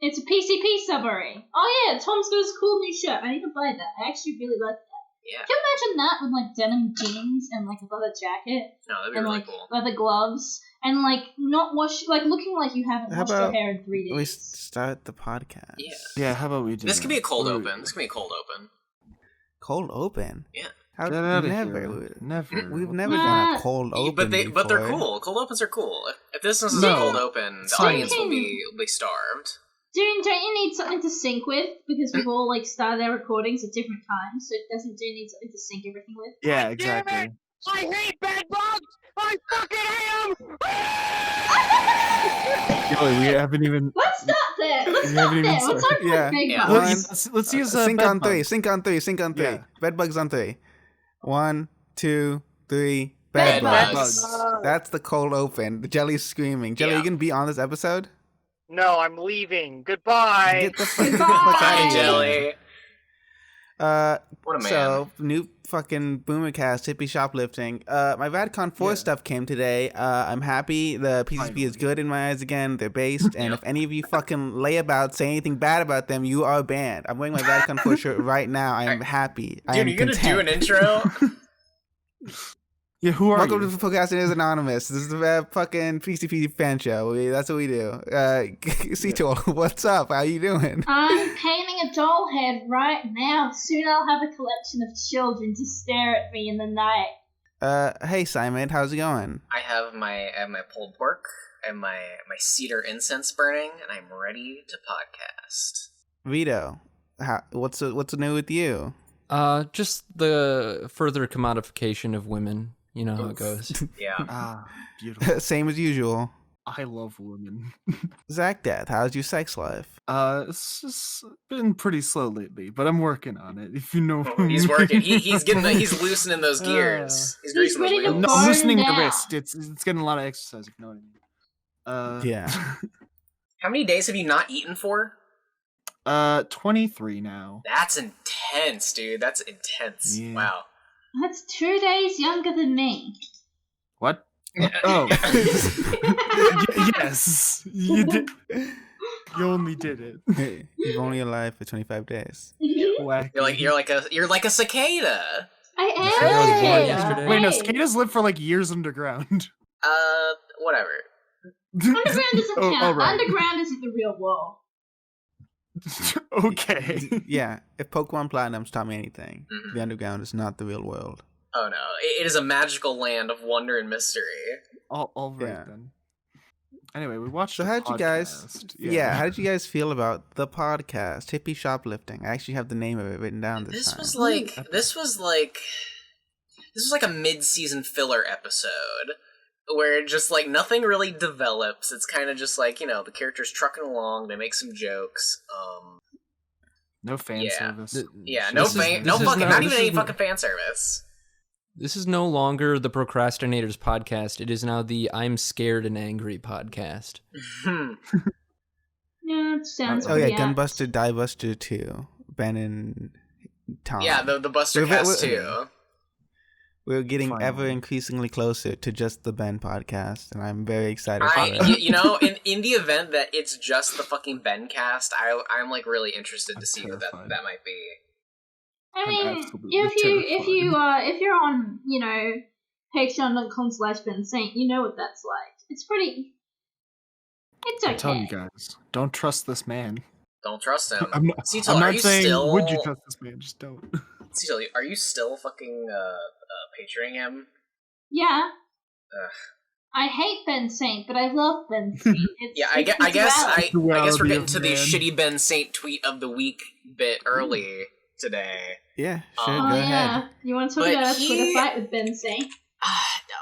It's a PCP submarine. Oh yeah, Tom's got his cool new shirt. I need to buy that. I actually really like that. Yeah. Can you imagine that with like denim jeans and like a leather jacket? No, that'd be and really like cool. leather gloves and like not wash, like looking like you haven't washed your hair in 3 days. We start the podcast. Yeah. How about we do This that? could be a cold open. This could be a cold open. Cold open? Yeah. Get out of never. here. Never. We've never done a cold open. But they're cool. Cold opens are cool. If this is a cold open, the audience will be starved. Don't you need something to sync with? Because we've all like started our recordings at different times, so do you need something to sync everything with? Yeah, exactly. I hate bed bugs! I fucking hate them! Joey, we haven't even. Let's stop there. What's our bed bugs? Let's use sync on three. Sync on three. Yeah. Bed bugs on three. 1, 2, 3. Bed bugs. That's the cold open. The Jelly's screaming. Jelly, you gonna be on this episode? No, I'm leaving. Goodbye. Get the fuck Bye, out Jelly. What a man. So, new fucking Boomercast, Hippie Shoplifting. My VadCon 4 stuff came today. I'm happy. The PCP is good in my eyes again. They're based. And if any of you fucking layabout say anything bad about them, you are banned. I'm wearing my VadCon 4 shirt right now. I am happy. Dude, you're going to do an intro? Yeah, who are Welcome you? to Procrastinators Anonymous. This is the fucking PCP fan show. That's what we do. Cetool, what's up? How you doing? I'm painting a doll head right now. Soon I'll have a collection of children to stare at me in the night. Hey Simon, how's it going? I have my pulled pork and my cedar incense burning, and I'm ready to podcast. Vito, what's new with you? Just the further commodification of women. You know how it goes. Yeah. Beautiful. Same as usual. I love women. Zacdeath, how's your sex life? It's just been pretty slow lately, but I'm working on it. If you know, he's working. He's he's loosening those gears. He's greasing those wheels. No, loosening the wrist. It's getting a lot of exercise. If you know what I mean. Yeah. How many days have you not eaten for? 23 now. That's intense, dude. That's intense. Yeah. Wow. That's 2 days younger than me. What? Oh. Yes. You did. You only did it. You've only alive for 25 days. You're like a cicada. I am. I was born yesterday. Wait, no, cicadas live for like years underground. Whatever. Underground doesn't count. Right. Underground isn't the real world. Okay. Yeah, if Pokemon Platinum's taught me anything, the underground is not the real world. Oh no, it is a magical land of wonder and mystery. All right then. Anyway, we watched. So how did you guys? Yeah, how did you guys feel about the podcast, Hippie Shoplifting? I actually have the name of it written down this time. This was like a mid-season filler episode where just like nothing really develops. It's kind of just like, you know, the characters trucking along, they make some jokes. No fan service. Not even any fucking fan service. This is no longer the Procrastinators podcast. It is now the I'm Scared and Angry podcast. Yeah, it sounds Gunbuster, Diebuster 2. Ben and Tom. Yeah, the Buster Cast 2. We're getting ever increasingly closer to just the Ben podcast, and I'm very excited for it. You know, in the event that it's just the fucking Ben cast, I'm like really interested to see what that might be. I mean, if you're on, you know, patreon.com/Ben Saint, you know what that's like. It's pretty. It's okay. I'm telling you guys, don't trust this man. Don't trust him. I'm not saying would you trust this man, just don't. Cecil, are you still fucking picturing him? Yeah. I hate Ben Saint, but I love Ben Saint. I guess we're getting to the shitty Ben Saint tweet of the week bit early today. Yeah, sure, go ahead. You want to talk about a Twitter fight with Ben Saint?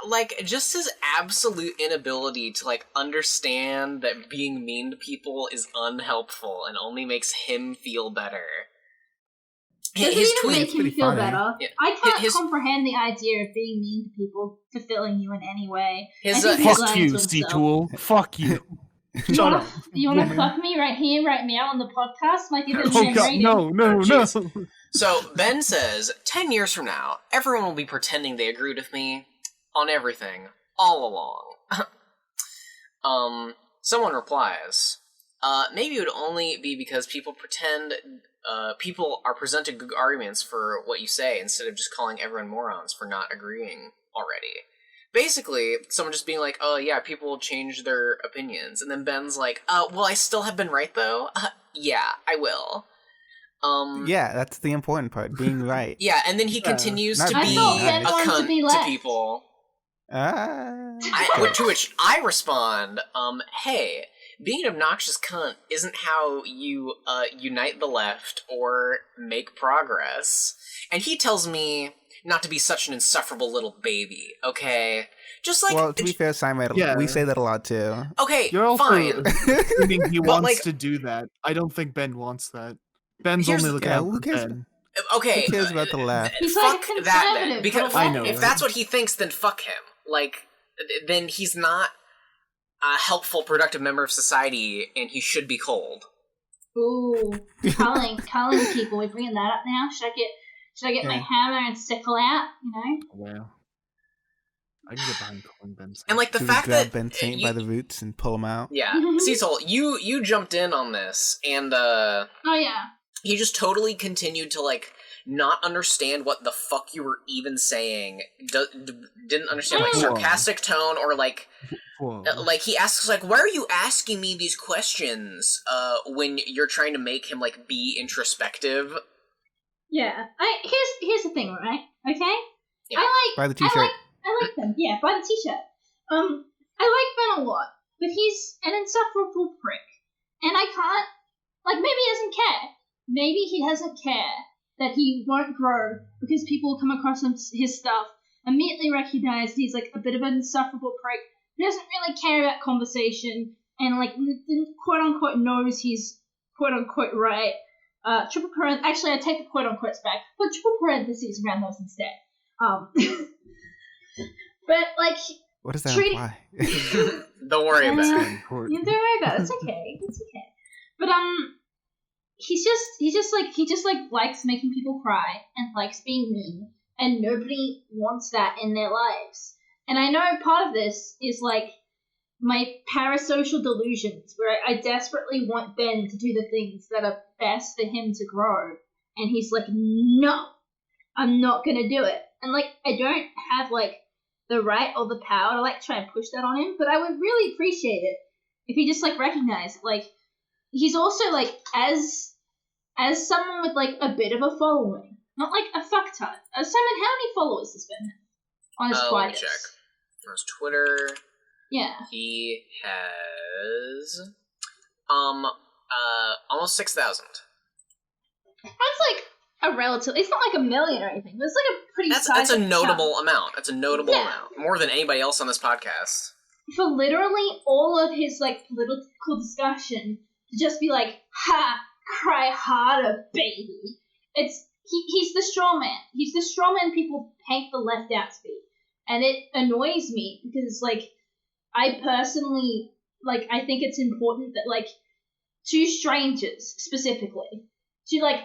Like, just his absolute inability to, like, understand that being mean to people is unhelpful and only makes him feel better. Does it even make him feel better? Yeah. I can't comprehend the idea of being mean to people fulfilling you in any way. Fuck you, C-Tool. Fuck you. Shut up. You want to fuck me right here, right now on the podcast? Like it is no. So, Ben says, 10 years from now, everyone will be pretending they agreed with me on everything, all along. Someone replies, maybe it would only be because people are presented good arguments for what you say instead of just calling everyone morons for not agreeing already. Basically, someone just being like, oh yeah, people will change their opinions, and then Ben's like, will I still have been right though? Yeah, I will. Yeah, that's the important part, being right. Yeah, and then he continues to be a cunt to people. Okay. To which I respond, hey, being an obnoxious cunt isn't how you unite the left or make progress. And he tells me not to be such an insufferable little baby, okay? Just like... Well, to be fair, Simon, we say that a lot too. Okay, You're also fine. assuming he wants like, to do that. I don't think Ben wants that. Ben's only looking out for Ben. Okay. Who cares about the left? He's fuck like a that then. conservative. Because I know, if that's what he thinks, then fuck him. Like, then he's not a helpful, productive member of society, and he should be cold. Ooh, culling people. We're bringing that up now. Should I get my hammer and sickle out? You know. Well, I can get behind calling Ben. And like the Should fact we grab that Ben Saint by the roots and pull him out. Yeah, Cecil, you jumped in on this, and oh yeah, he just totally continued to like not understand what the fuck you were even saying. Didn't understand like sarcastic tone or like. Like he asks, like, why are you asking me these questions? When you're trying to make him like be introspective. Yeah. Here's the thing, right? Okay. Yeah. Buy the T-shirt. I like Ben. Yeah, buy the T-shirt. I like Ben a lot, but he's an insufferable prick, and I can't. Like, maybe he doesn't care. Maybe he doesn't care that he won't grow because people come across his stuff, immediately recognize he's like a bit of an insufferable prick. He doesn't really care about conversation, and like quote unquote knows he's quote unquote right. Triple parentheses. Actually, I take the quote unquotes back. Put triple parentheses around those instead. But like, what does that imply? Don't worry about it. Don't worry about it. It's okay. It's okay. But he just likes making people cry and likes being mean, and nobody wants that in their lives. And I know part of this is like my parasocial delusions, where I desperately want Ben to do the things that are best for him to grow, and he's like, no, I'm not gonna do it. And like, I don't have like the right or the power to like try and push that on him, but I would really appreciate it if he just like recognized, like, he's also like, as someone with like a bit of a following, not like a fuck ton. Simon, how many followers does Ben have on his Let me Twitter? check. On his Twitter, yeah, he has almost 6,000. That's like a relative. It's not like a million or anything. It's like a pretty. That's a notable amount. That's a notable amount, more than anybody else on this podcast. For literally all of his like political discussion to just be like, "Ha, cry harder, baby." He's the straw man. He's the straw man people paint the left out to be, and it annoys me because like, I personally like, I think it's important that like, to strangers specifically, to like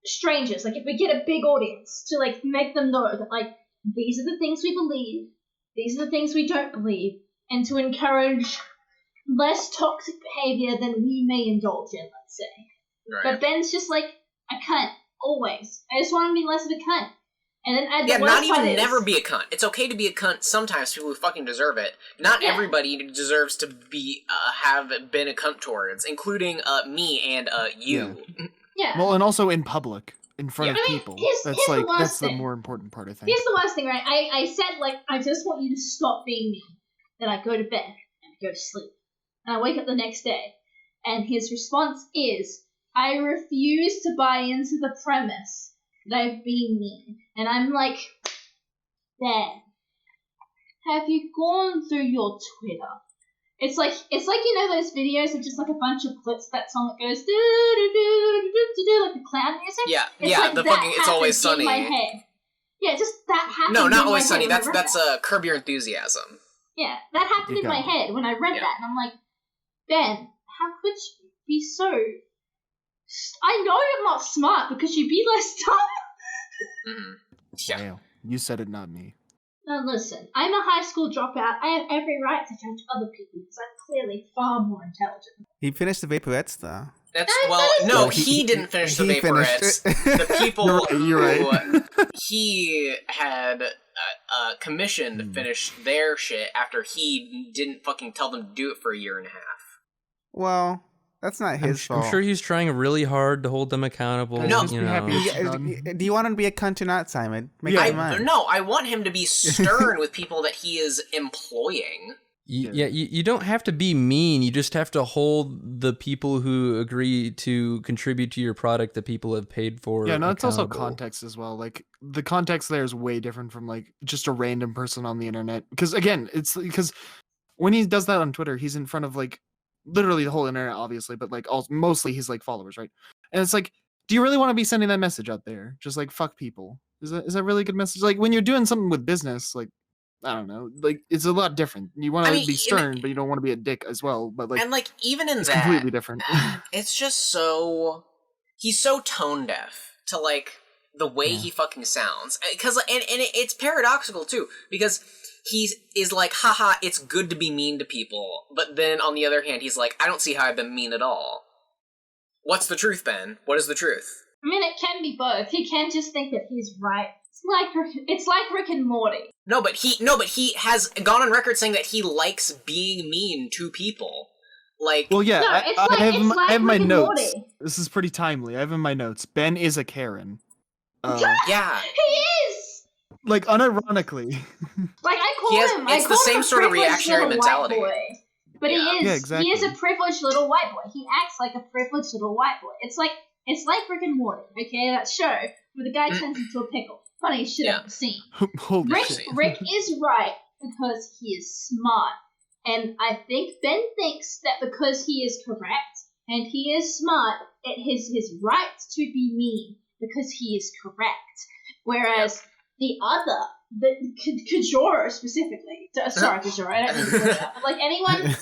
strangers, like if we get a big audience, to like make them know that like, these are the things we believe, these are the things we don't believe, and to encourage less toxic behavior than we may indulge in, let's say. Right. But Ben's just like a cunt, always. I just want to be less of a cunt. And then not even never be a cunt. It's okay to be a cunt sometimes, people who fucking deserve it. Not everybody deserves to be have been a cunt towards, including me and you. Yeah. Well, and also in public, in front of people. That's the thing. more important part, I think. Here's the worst thing, right? I said, like, I just want you to stop being mean. Then I go to bed and I go to sleep. And I wake up the next day. And his response is, I refuse to buy into the premise that I've been mean. And I'm like, Ben, have you gone through your Twitter? It's like you know those videos of just like a bunch of clips of that song that goes do do do do do do like the clown music. Yeah, it's like the that fucking It's Always Sunny. in my head. Yeah, just that happened. No, not in Always my Sunny. head That's Curb Your Enthusiasm. Yeah, that happened in my head when I read that, and I'm like, Ben, how could you be so? I know you're not smart because you be less dumb. Yeah. Wow. You said it, not me. Now listen, I'm a high school dropout. I have every right to judge other people because I'm clearly far more intelligent. He finished the Vaporettes, though. No, he didn't finish the Vaporettes. The people You're right. who he had commissioned to finish their shit after he didn't fucking tell them to do it for a year and a half. Well, that's not his fault. I'm sure he's trying really hard to hold them accountable. No. you know. Do you want him to be a cunt or not, Simon? Make up your mind. No, I want him to be stern with people that he is employing. You don't have to be mean. You just have to hold the people who agree to contribute to your product that people have paid for. Yeah, no, it's also accountable. context as well. Like the context there is way different from like just a random person on the internet. Because again, it's because when he does that on Twitter, he's in front of like literally the whole internet, obviously, but like mostly his like followers, right? And it's like, do you really want to be sending that message out there? Just like fuck people. Is that really a good message? Like when you're doing something with business, like I don't know, like it's a lot different. You want to be stern, but you don't want to be a dick as well. But like, and like even in it's that, completely different. It's just he's so tone deaf to like the way he fucking sounds. Because and it's paradoxical too, because he is like, haha, it's good to be mean to people, but then on the other hand, he's like, I don't see how I've been mean at all. What's the truth, Ben? What is the truth? I mean, it can be both. He can just think that he's right. It's like Rick and Morty. No, but he has gone on record saying that he likes being mean to people. Like, well, yeah, No, I have my Rick and notes. Morty. This is pretty timely. I have in my notes. Ben is a Karen. yeah. He is! Like unironically. Like, I call him. It's the same sort of reactionary mentality. But Yeah. he is. Yeah, exactly. He is a privileged little white boy. He acts like a privileged little white boy. It's like Rick and Morty. Okay, that show where the guy turns into a pickle. Funniest shit I've ever seen. Holy shit. Rick is right because he is smart. And I think Ben thinks that because he is correct and he is smart, it is his right to be mean because he is correct. Whereas the Kajora specifically, sorry Kajora, I don't mean to do that, but like anyone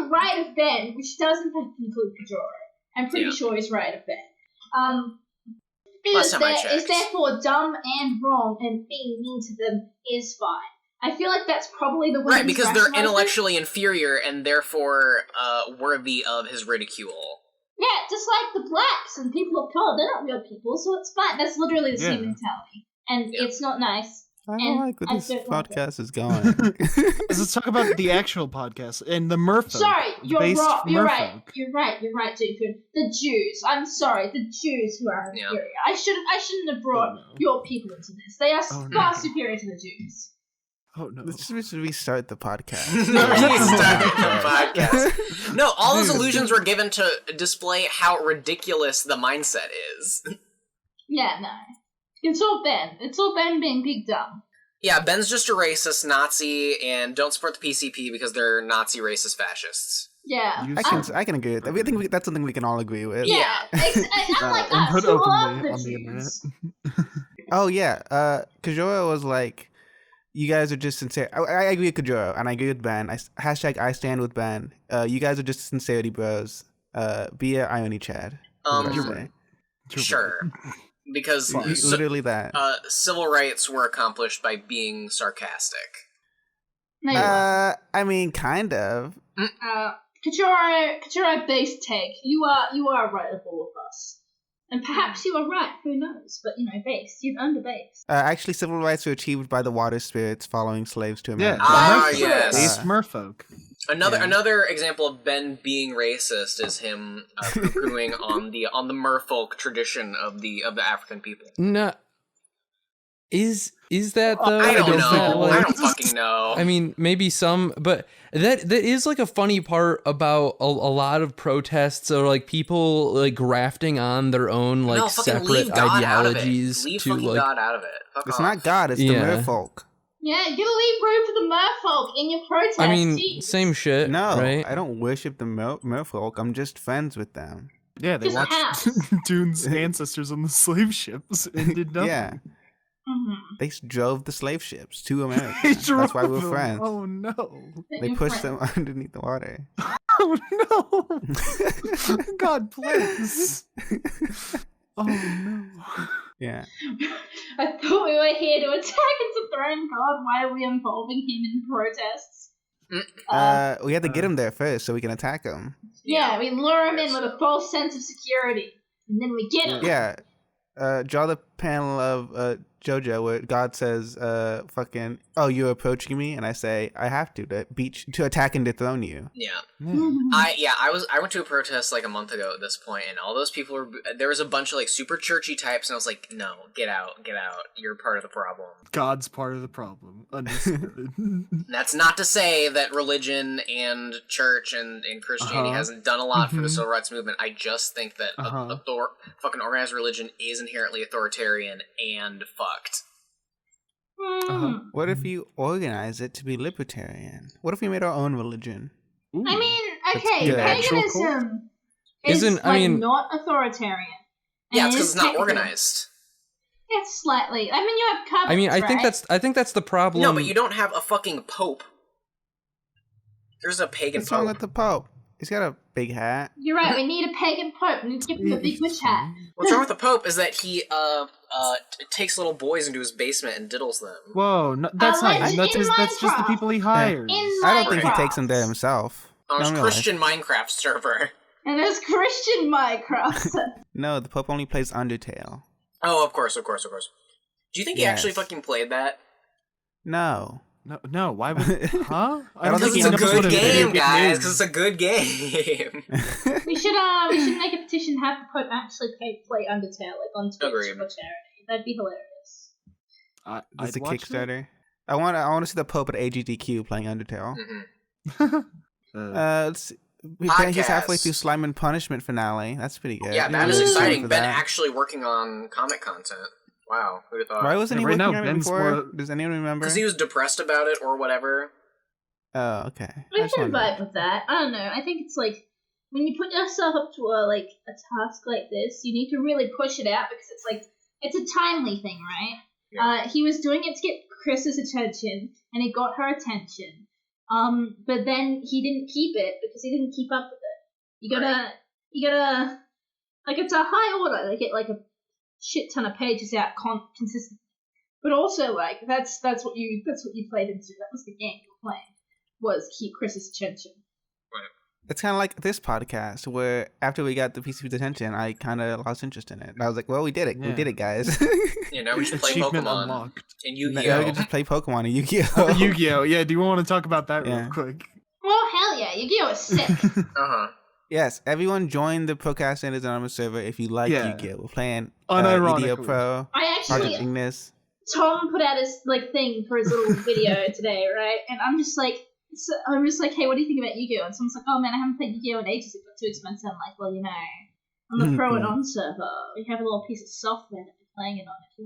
right of Ben, which doesn't include Kajora, I'm pretty sure he's right of Ben. Is therefore dumb and wrong, and being mean to them is fine. I feel like that's probably the way right, because they're intellectually inferior and therefore worthy of his ridicule. Yeah, just like the blacks and people of color, they're not real people, so it's fine. That's literally the same mentality, and it's not nice. I don't like where this podcast is going. Let's talk about the actual podcast and the merfolk. Sorry, you're wrong. You're merfolk. right, Jacob. The Jews. I'm sorry, the Jews who are inferior. I shouldn't have brought your people into this. They are far superior to the Jews. Oh no! Let's just restart the podcast. No, all those illusions were given to display how ridiculous the mindset is. Yeah, no. It's all Ben. It's all Ben being big dumb. Yeah, Ben's just a racist Nazi and don't support the PCP because they're Nazi racist fascists. Yeah. I can agree with that. I think that's something we can all agree with. Yeah. Unlike us, who love the Jews. Oh, yeah. Kajora was like, you guys are just sincere. I agree with Kajora, and I agree with Ben. Hashtag I stand with Ben. You guys are just sincerity bros. Be a Ione Chad. Sure. Because literally that. Civil rights were accomplished by being sarcastic. I mean, kind of. Kajora base take. You are right of all of us. And perhaps you are right, who knows? But, base. You've earned a base. Actually, civil rights were achieved by the water spirits following slaves to America. Yes. Base merfolk. Another example of Ben being racist is him poo-pooing on the merfolk tradition of the African people. No. Is that though? I don't know. I don't fucking know. I mean, maybe some, but that is like a funny part about a lot of protests or like people like grafting on their own like separate ideologies to like God out of it. It's not God, it's the merfolk. Yeah, you leave room for the merfolk in your protest. I mean, same shit. No, right? I don't worship the merfolk. I'm just friends with them. Yeah, they watched Dune's ancestors on the slave ships and did nothing. Yeah. Mm-hmm. They drove the slave ships to America. That's why we're friends. Oh no! They pushed them underneath the water. Oh no! God bless. Oh no! Yeah. I thought we were here to attack and dethrone God. Why are we involving him in protests? We had to get him there first so we can attack him. Yeah, we lure him in with a false sense of security, and then we get him. Yeah. Draw the panel of JoJo where God says, "Fucking, oh, you're approaching me," and I say, "I have to attack and dethrone you." Yeah. I went to a protest like a month ago at this point, and all those people were. There was a bunch of like super churchy types, and I was like, "No, get out! You're part of the problem." God's part of the problem. Understood. That's not to say that religion and church and Christianity hasn't done a lot for the civil rights movement. I just think that fucking organized religion is inherently authoritarian and fucked. What if you organize it to be libertarian? What if we made our own religion? Ooh. I mean, okay, paganism isn't not authoritarian. Yeah, it's because it's not organized. It's slightly. I mean, you have covenants, I think that's the problem. No, but you don't have a fucking pope. There's a pagan What's pope. wrong with the pope? He's got a big hat. You're right. We need a pagan pope. We need to give him a big witch hat. What's wrong with the pope is that he takes little boys into his basement and diddles them. Whoa, no, that's not. That's just the people he hires. I don't think he takes them there himself. On his Christian Minecraft server. And there's Christian Minecraft. No, the pope only plays Undertale. Oh, of course. Do you think he actually fucking played that? No. No, why would... Huh? I don't think it's a good game, guys, because it's a good game. we should make a petition to have the Pope actually play Undertale, like, on Twitch for charity. That'd be hilarious. It's a Kickstarter. I want to see the Pope at AGDQ playing Undertale. Let's see. He's halfway through Slime and Punishment finale. That's pretty good. Yeah, that is exciting. Ben actually working on comic content. Wow, who'd have thought? Why wasn't he working on it before? Does anyone remember? Because he was depressed about it or whatever. Oh, okay. I can vibe with that. I don't know. I think it's like when you put yourself up to a task like this, you need to really push it out because it's a timely thing, right? Yeah. He was doing it to get Chris's attention, and it got her attention. But then he didn't keep it because he didn't keep up with it. You gotta, like, it's a high order to get like a shit ton of pages out consistently. But also, like, that's what you played into. That was the game you were playing. Was keep Chris's attention. Right. It's kind of like this podcast, where after we got the PCP's attention, I kind of lost interest in it. And I was like, well, we did it. Yeah. We did it, guys. Now we should play Pokemon unlocked. And Yu-Gi-Oh. Yeah, we can just play Pokemon and Yu-Gi-Oh. Yu-Gi-Oh, yeah. Do you want to talk about that real quick? Well, hell yeah. Yu-Gi-Oh is sick. Yes, everyone join the Procrastinators Anonymous server if you like Yu-Gi-Oh. We're playing Unironically. Pro. Project Ignis. Tom put out his thing for his little video today, right? And I'm just like, hey, what do you think about Yu-Gi-Oh? And someone's like, oh man, I haven't played Yu-Gi-Oh in ages. It got too expensive. I'm like, well, on the Pro and On server, we have a little piece of software that we're playing it on. If you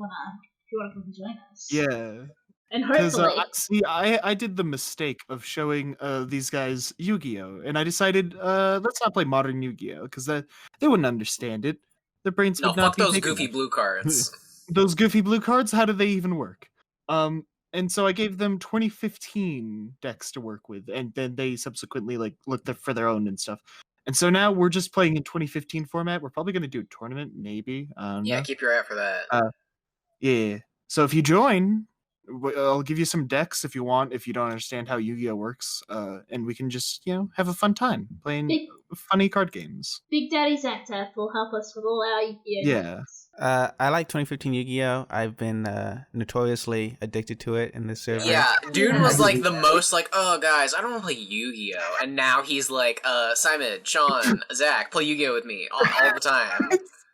wanna come and join us. Yeah. And hopefully, I did the mistake of showing these guys Yu-Gi-Oh, and I decided let's not play modern Yu-Gi-Oh because they wouldn't understand it. Their brains would not. Fuck those goofy blue cards. Those goofy blue cards. How do they even work? And so I gave them 2015 decks to work with, and then they subsequently looked for their own and stuff. And so now we're just playing in 2015 format. We're probably going to do a tournament, maybe. Keep your eye out for that. Yeah. So if you join, I'll give you some decks if you want, if you don't understand how Yu-Gi-Oh works, and we can just, have a fun time playing funny card games. Big Daddy Zacdeath will help us with all our Yu-Gi-Oh games. I like 2015 Yu-Gi-Oh! I've been notoriously addicted to it in this server. Yeah, dude was like the most oh guys, I don't want to play Yu-Gi-Oh! And now he's like, Simon, Sean, Zach, play Yu-Gi-Oh! With me all the time.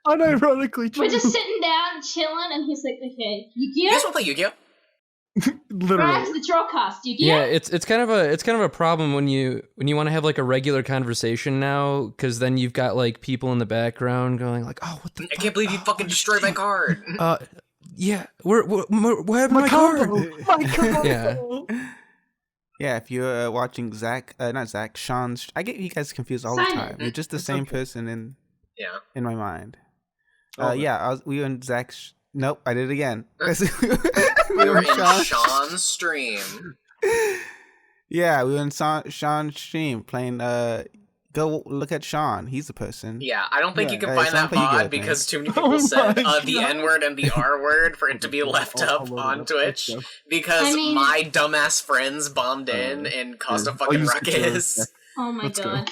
Unironically true. We're just sitting down, chilling, and he's like, okay, Yu-Gi-Oh! You guys want to play Yu-Gi-Oh? Literally. Right, the Drawcast, Yu-Gi-Oh! Yeah, it's kind of a problem when you want to have a regular conversation now, because then you've got people in the background going oh, what the I can't believe you fucking destroyed my card. Yeah, where happened my card? My card. Yeah, if you're watching Sean's, I get you guys confused all the time. You're just the same person in my mind. We were in Zach's. Nope, I did it again. We were in Sean's stream. Yeah, we were in Sean's stream playing God Go look at Sean. He's the person. Yeah, I don't think you can find that Sounds like you mod do, I because think. too many people said the God. N-word and the R-word for it to be left up on Twitch. Because my dumbass friends bombed in and caused a fucking ruckus. Oh my god.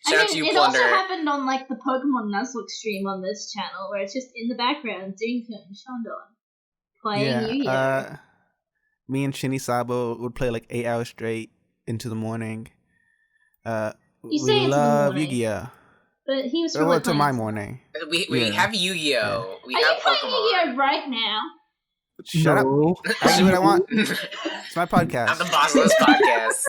Shout out to you, it Plunder. also happened on like the Pokemon Nuzlocke stream on this channel, where it's just in the background doing Shondon playing Yu-Gi-Oh. Me and Shinny Sabo would play like 8 hours straight into the morning. You say we into love the morning, Yu-Gi-Oh. but he was Well, probably to my morning. We have Yu-Gi-Oh. We Are you have playing Pokemon. Yu-Gi-Oh right now? Shut up. I do what I want. It's my podcast. I'm the boss of this podcast.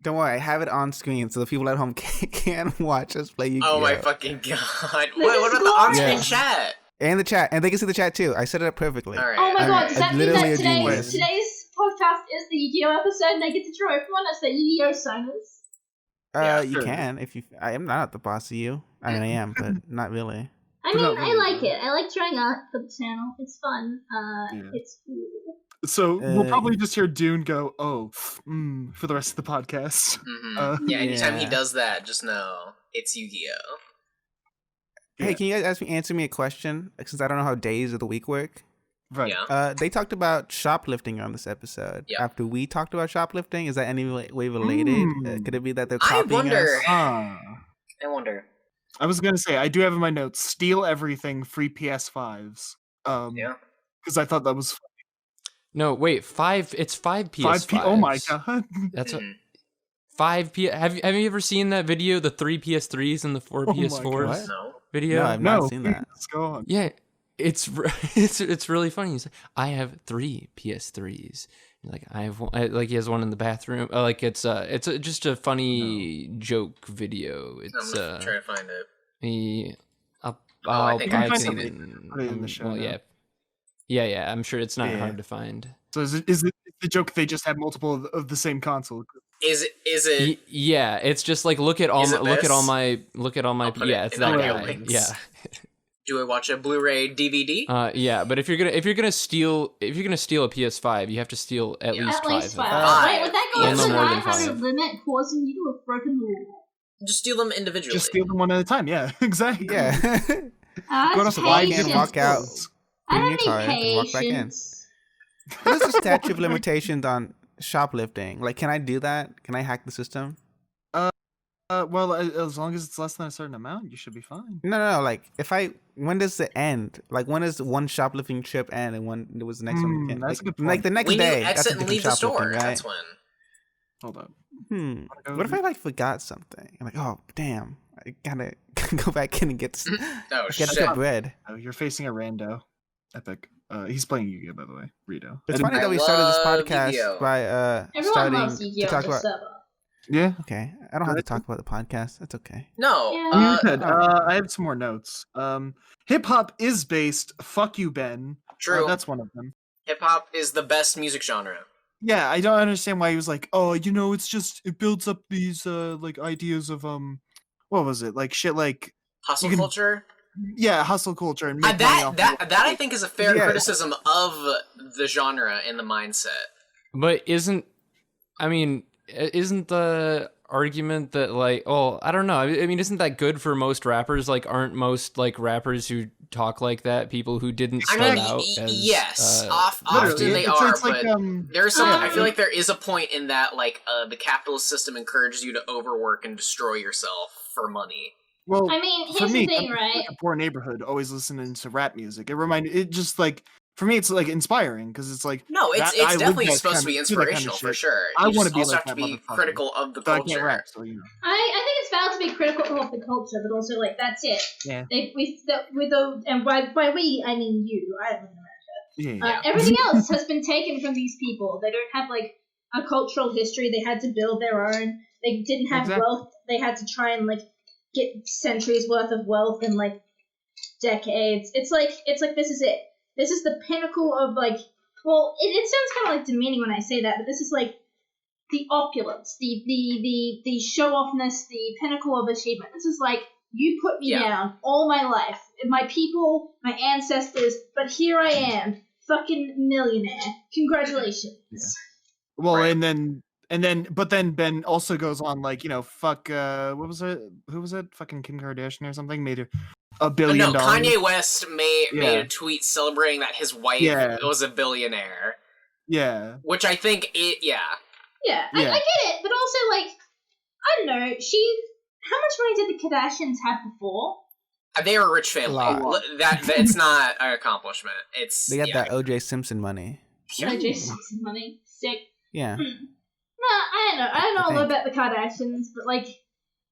Don't worry, I have it on screen so the people at home can watch us play Yu-Gi-Oh. Oh my fucking god. What about the on-screen chat? And the chat. And they can see the chat too. I set it up perfectly. All right. Oh my god, does that mean literally that a genius. today's podcast is the Yu-Gi-Oh episode and I get to draw everyone as the Yu-Gi-Oh signers? You can if you. I am not the boss of you. I mean, I am, but not really. I mean, I like it. I like drawing art for the channel. It's fun. It's cool. So we'll probably just hear Dune go, for the rest of the podcast. Mm-hmm. Anytime he does that, just know it's Yu-Gi-Oh. Hey, can you guys answer me a question? Since I don't know how days of the week work. Right. Yeah. They talked about shoplifting on this episode. Yeah. After we talked about shoplifting, is that any way related? Could it be that they're copying us? I wonder. I was gonna say I do have in my notes: steal everything, free PS5s. Because I thought that was. No, wait, 5. It's 5 PS5s. Oh my god. That's 5 P. Have you ever seen that video? The 3 PS3s and the 4 PS4s video. No, I've not seen that. Let's go on. Yeah, it's really funny. He's like, I have 3 PS3s. Like I have one, like he has one in the bathroom. Like it's just a funny joke video. It's I'm gonna try to find it. I'll I think probably I've put seen it it. in the show. Well, yeah. I'm sure it's not hard to find. So is it the joke they just have multiple of the same console? Is it? Yeah, it's just like look at all my. Yeah, it's that guy. Yeah. Do I watch a Blu-ray DVD? Yeah, but if you're gonna steal a PS5, you have to steal at least 5. Wait, would that go over the no more than 900 5. limit, causing you to have broken the law? Just steal them individually. Just steal them one at a time. Yeah, exactly. Yeah. Go to fly and walk out. I Bring your don't card need and walk back in. patience. What is the statute of limitations on shoplifting? Like, can I do that? Can I hack the system? Well, as long as it's less than a certain amount, you should be fine. No. Like, when does it end? Like, when does one shoplifting trip end, and when was the next one begin? That's like, a good point. Like the next when day. you exit and leave the store, right? that's when. Hold up. What if I like forgot something? I'm like, oh damn, I gotta go back in and get that bread. Oh, you're facing a rando. Epic. He's playing Yu-Gi-Oh, by the way. Rito. It's funny that we started this podcast Yu-Gi-Oh. by Everyone loves starting to Yu-Gi-Oh talk on the about. server. Yeah. Okay, I don't have to talk about the podcast. That's okay. No. Yeah. I have some more notes. Hip hop is based. Fuck you, Ben. True. That's one of them. Hip hop is the best music genre. Yeah, I don't understand why he was like, oh, it builds up these like ideas of what was it, like shit, like Hustle culture. Yeah, hustle culture and make money off that I think is a fair criticism of the genre and the mindset. But isn't the argument that like, oh, I don't know. I mean, isn't that good for most rappers? Like, aren't most like rappers who talk like that people who didn't start out as yes, often they are. It's like, but there's some. I feel like there is a point in that, like, the capitalist system encourages you to overwork and destroy yourself for money. Well, I mean, here's for me, the thing, right? Like a poor neighborhood, always listening to rap music. It just like for me, it's like inspiring because it's like it's definitely supposed to be inspirational for sure. I want to be also like have to that be critical of the culture. I can't rap, so, you know. I think it's valid to be critical of the culture, but also like that's it. Yeah. And by we I mean you. I live in America. Yeah. Everything else has been taken from these people. They don't have like a cultural history. They had to build their own. They didn't have wealth. They had to try and like get centuries worth of wealth in like decades. It's like this is it. This is the pinnacle of like. Well, it sounds kind of like demeaning when I say that, but this is like the opulence, the show offness, the pinnacle of achievement. This is like you put me down all my life, my people, my ancestors, but here I am, fucking millionaire. Congratulations. Yeah. Well, and then But then Ben also goes on like, fuck, what was it? Who was it? Fucking Kim Kardashian or something made $1 billion. No, Kanye West made a tweet celebrating that his wife was a billionaire. Yeah. Which I think Yeah, I get it, but also, like, I don't know, how much money did the Kardashians have before? They were a rich family. That it's not an accomplishment. They got that O.J. Simpson money. O.J. Simpson money. Sick. Yeah. No, I don't know. I don't know a lot about the Kardashians, but, like,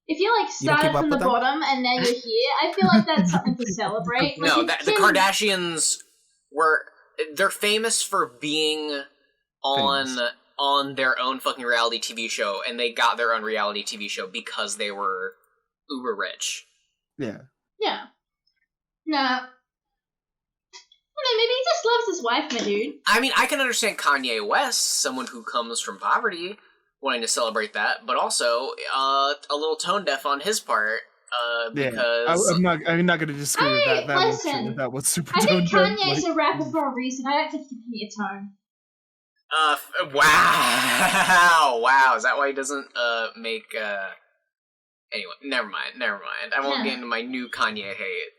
if you, like, started from the bottom and now you're here, I feel like that's something to celebrate. Like, no, the Kardashians they're famous for being on their own fucking reality TV show, and they got their own reality TV show because they were uber rich. Yeah. Yeah. No. I don't know, maybe he just loves his wife, my dude. I mean, I can understand Kanye West, someone who comes from poverty, wanting to celebrate that, but also a little tone deaf on his part, because I'm not going to disagree with that. That was super tone deaf. I think Kanye's a rapper for a reason. I don't think he can be a tone. Wow. Is that why he doesn't make anyway, never mind. I won't get into my new Kanye hate.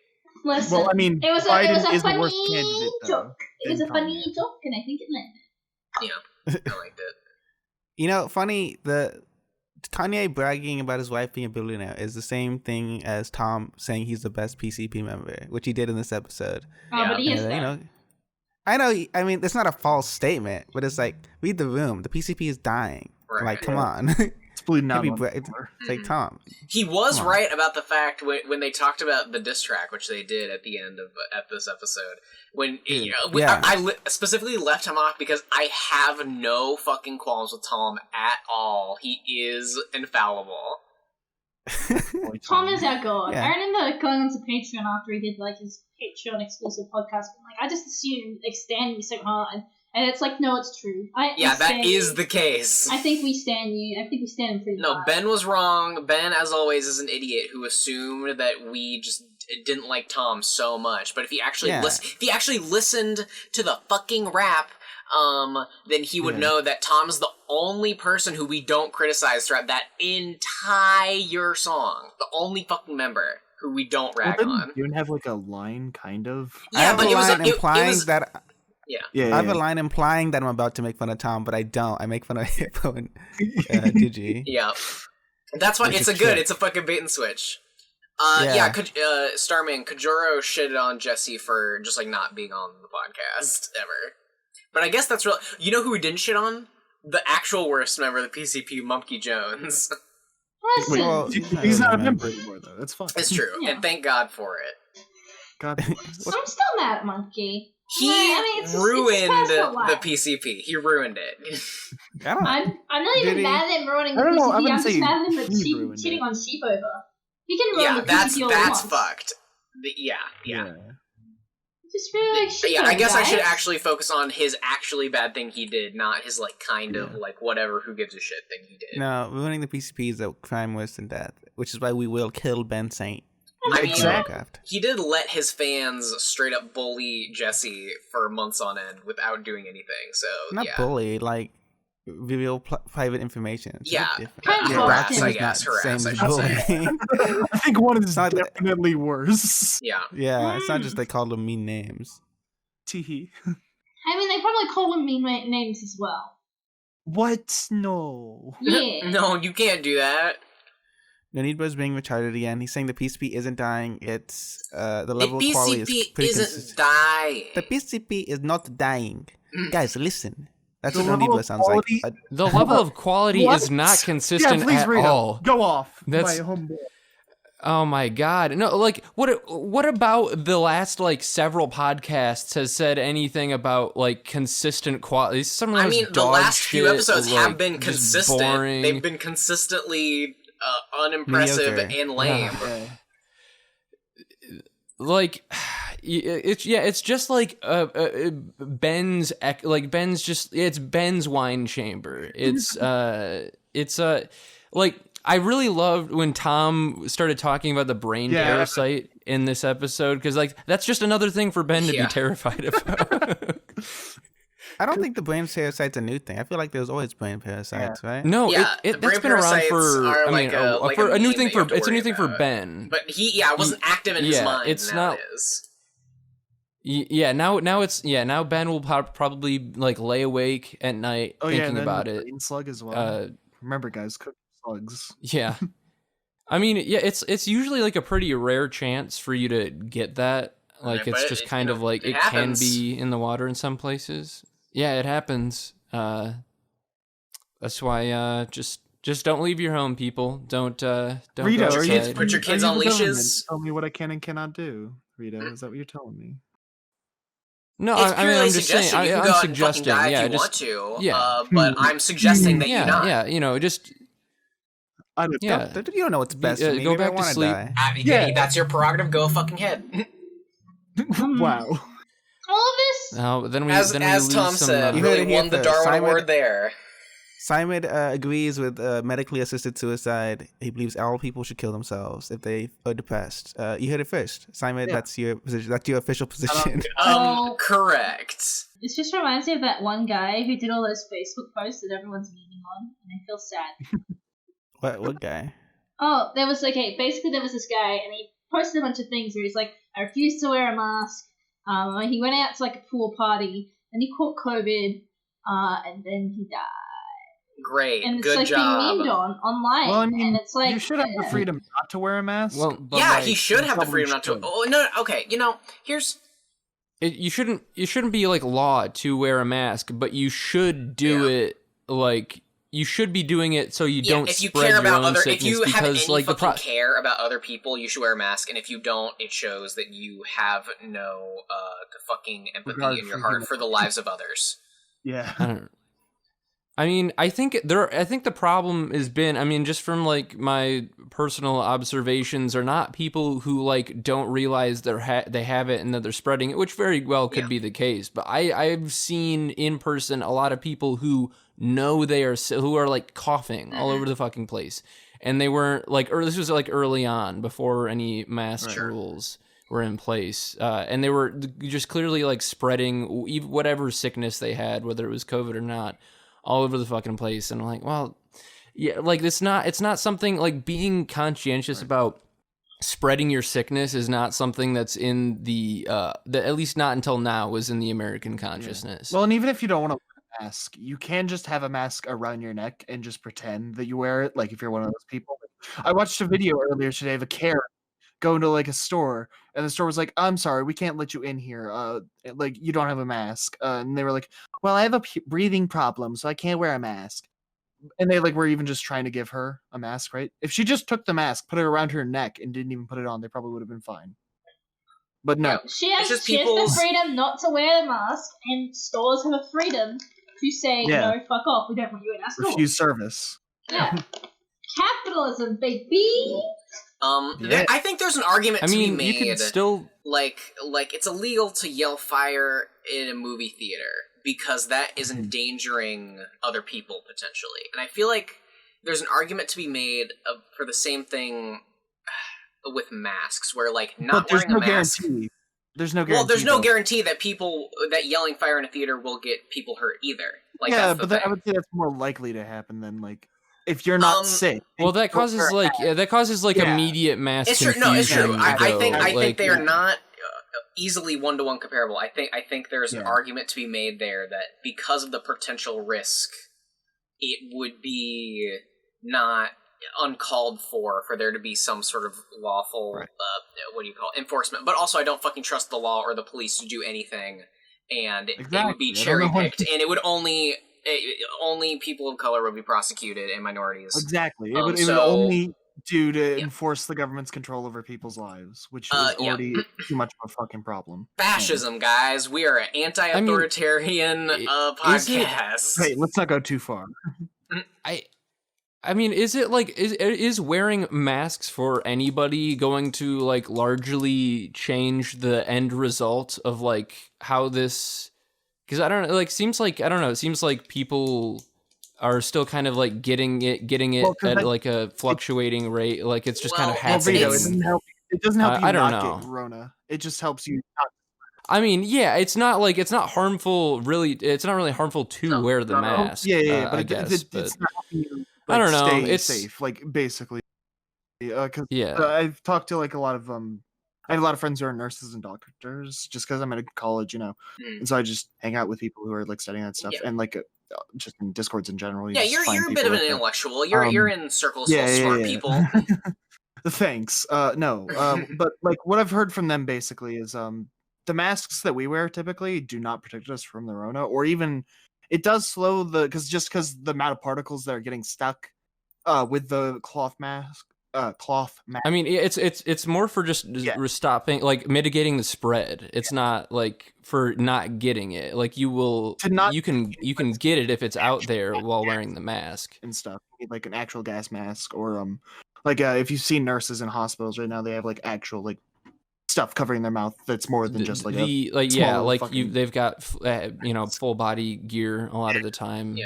Listen, well, I mean, it was Biden a is funny the worst candidate, joke. It was a funny joke, and I think it landed. Yeah, I liked it. You know, funny, the Kanye bragging about his wife being a billionaire is the same thing as Tom saying he's the best PCP member, which he did in this episode. Oh, but he is that. You know, I know, I mean, it's not a false statement, but it's like, read the room. The PCP is dying. Right. Like, come on. It's bleeding out. It's like, Tom. He was right about the fact when they talked about the diss track, which they did at the end of this episode. When I specifically left him off because I have no fucking qualms with Tom at all. He is infallible. Tom is our god. Yeah. I remember going onto Patreon after he did like his Patreon exclusive podcast, but like I just assumed like stand you so hard, and it's like no, it's true. That is the case. I think we stand you. I think we stand him pretty hard. Ben was wrong. Ben, as always, is an idiot who assumed that we just didn't like Tom so much. But if he actually listened to the fucking rap, then he would know that Tom's the only person who we don't criticize throughout that entire song. The only fucking member who we don't rag on. You don't have like a line, kind of. Yeah, but it was implying that. Yeah. I have a line implying that I'm about to make fun of Tom, but I don't. I make fun of Hippo and Digi. Yeah, that's why it's a fucking bait and switch. Starman, Kajuro shitted on Jesse for just like not being on the podcast ever. But I guess that's real. You know who we didn't shit on? The actual worst member of the PCP, Monkey Jones. Listen. He's not a member anymore, though. That's fine. It's true, and thank God for it. God. I'm still mad at Monkey. He ruined the PCP. He ruined it. I'm not even mad at him ruining the PCP. I'm just mad at him for cheating on Sheep over. He can ruin the PCP all that's fucked. Yeah. Just really like Sheep I guess I should actually focus on his actually bad thing he did, not his like kind of like whatever who gives a shit thing he did. No, ruining the PCP is a crime worse than death, which is why we will kill Ben Saint. I mean, he did let his fans straight up bully Jesse for months on end without doing anything. So not bully, like reveal private information. It's harass, I guess. Harass, I should say. I think one is definitely worse. Yeah, it's not just they called them mean names. Teehee. I mean, they probably call them mean names as well. What? No. Yeah. No, you can't do that. Nonidbo's being retarded again. He's saying the PCP isn't dying. It's the level of quality is pretty consistent. Dying. The PCP is not dying. Guys, listen. That's what Nonidbo sounds like. The level of quality is not consistent at all. Go off. That's my homeboy. Oh my god. No, like what about the last like several podcasts has said anything about like consistent quality? Some of those the last few episodes like, have been consistent. Boring. They've been consistently unimpressive and lame. Like it's just like Ben's it's Ben's wine chamber. It's like I really loved when Tom started talking about the brain parasite in this episode because like that's just another thing for Ben to be terrified about. I don't think the brain parasite's a new thing. I feel like there's always brain parasites, right? No, Yeah, the that's brain been around parasites for. are I mean, like a a new meme thing that you have to it's a new worry thing for about. Ben. But it wasn't active in his mind. It's now not. It is. Now Ben will probably like lay awake at night thinking about it. Brain slug as well. Remember, guys, cook slugs. Yeah. I mean, yeah, it's usually like a pretty rare chance for you to get that. Like, it's just kind of like it can be in the water in some places. Yeah, it happens. That's why just don't leave your home, people. Don't Rito, go put your kids on leashes. Tell me what I can and cannot do. Rito, is that what you're telling me? No, It's I mean, I'm just saying. you can I'm go out suggesting. and fucking die Yeah, if you just want to. yeah. But I'm suggesting that you not. Yeah, you know, just I don't. yeah. You don't know what's best for me. Go Maybe I back to wanna sleep. die. Yeah, that's your prerogative. Go fucking head. Wow. All of this. Then we As lose Tom some. said, You heard really it here won the first. Darwin Simon- Award there. Simon agrees with medically assisted suicide. He believes all people should kill themselves if they are depressed. You heard it first, Simon. Yeah. That's your position. That's your official position. Correct. This just reminds me of that one guy who did all those Facebook posts that everyone's memeing on, and I feel sad. What guy? Oh, basically there was this guy, and he posted a bunch of things where he's like, I refuse to wear a mask. He went out to like a pool party, and he caught COVID, and then he died. Great. And it's Good like job. being memed online, Well, I mean, and it's like you should have the freedom not to wear a mask. Well, but, Yeah, like, he should you have the probably freedom not to. should. Oh no. Okay, here's. You shouldn't be like law to wear a mask, but you should do it like you should be doing it so you don't if you spread care your about own other, sickness if you have because any like the fucking care about other people, you should wear a mask. And if you don't, it shows that you have no fucking empathy Regard in your for heart human- for the lives of others. Yeah. I mean, I think the problem has been, I mean, just from like my personal observations, are not people who like don't realize they have it and that they're spreading it, which very well could be the case. But I've seen in person a lot of people who know who are like coughing all over the fucking place, and they weren't like, this was like early on before any mask rules were in place, and they were just clearly like spreading whatever sickness they had, whether it was COVID or not, all over the fucking place. And I'm like, well, yeah, like it's not something like being conscientious about spreading your sickness is not something that's in the at least not until now was in the American consciousness. Well, and even if you don't want to wear a mask, you can just have a mask around your neck and just pretend that you wear it. Like if you're one of those people. I watched a video earlier today of a Karen going to like a store, and the store was like, I'm sorry, we can't let you in here. Like you don't have a mask. And they were like, well, I have a breathing problem, so I can't wear a mask. And they like were even just trying to give her a mask, right? If she just took the mask, put it around her neck, and didn't even put it on, they probably would have been fine. But no. She has the freedom not to wear the mask, and stores have a freedom to say, no, fuck off, we don't want you in our store. Refuse service. Yeah. Capitalism, baby! I think there's an argument to be made. You can still like it's illegal to yell fire in a movie theater because that is endangering other people potentially. And I feel like there's an argument to be made for the same thing with masks, where like not wearing a mask. Guarantee. There's no guarantee. Well, there's no guarantee that yelling fire in a theater will get people hurt either. Like, yeah, but I would say that's more likely to happen than like if you're not sick. Well, that causes immediate mass confusion. No, it's true. I think think they are not easily one-to-one comparable. I think there's an argument to be made there that because of the potential risk, it would be not uncalled for there to be some sort of lawful enforcement. But also, I don't fucking trust the law or the police to do anything, and it would be cherry-picked, and it would only people of color would be prosecuted and minorities. Exactly. It would only do to enforce the government's control over people's lives, which is already too much of a fucking problem. Fascism, guys. We are an anti-authoritarian podcast. Hey, let's not go too far. I mean, is it like is wearing masks for anybody going to like largely change the end result of like how this? Because I don't know, like seems like it seems like people are still kind of like getting it at like a fluctuating rate. Like it's just kind of happening. It doesn't help. It doesn't help you I don't not know. get corona. It just helps you. I mean, yeah, it's not harmful. Really, it's not really harmful to wear the mask. Yeah, but I guess, it's not helping you, like, I don't know. stay It's safe, like basically. Because yeah. I've talked to like a lot of I have a lot of friends who are nurses and doctors, just because I'm at a college, and so I just hang out with people who are like studying that stuff, and like just in Discords in general. Yeah, you're a bit of an intellectual. You're in circles full of smart people. Thanks. No. But like what I've heard from them basically is the masks that we wear typically do not protect us from the Rona, or even it does slow because the amount of particles that are getting stuck with the cloth mask. I mean, it's more for just stopping, like mitigating the spread. It's not like for not getting it. Like you can get it if it's out there while wearing the mask and stuff. You need like an actual gas mask, or like if you see nurses in hospitals right now, they have like actual like stuff covering their mouth that's more than just like they've got full body gear a lot of the time.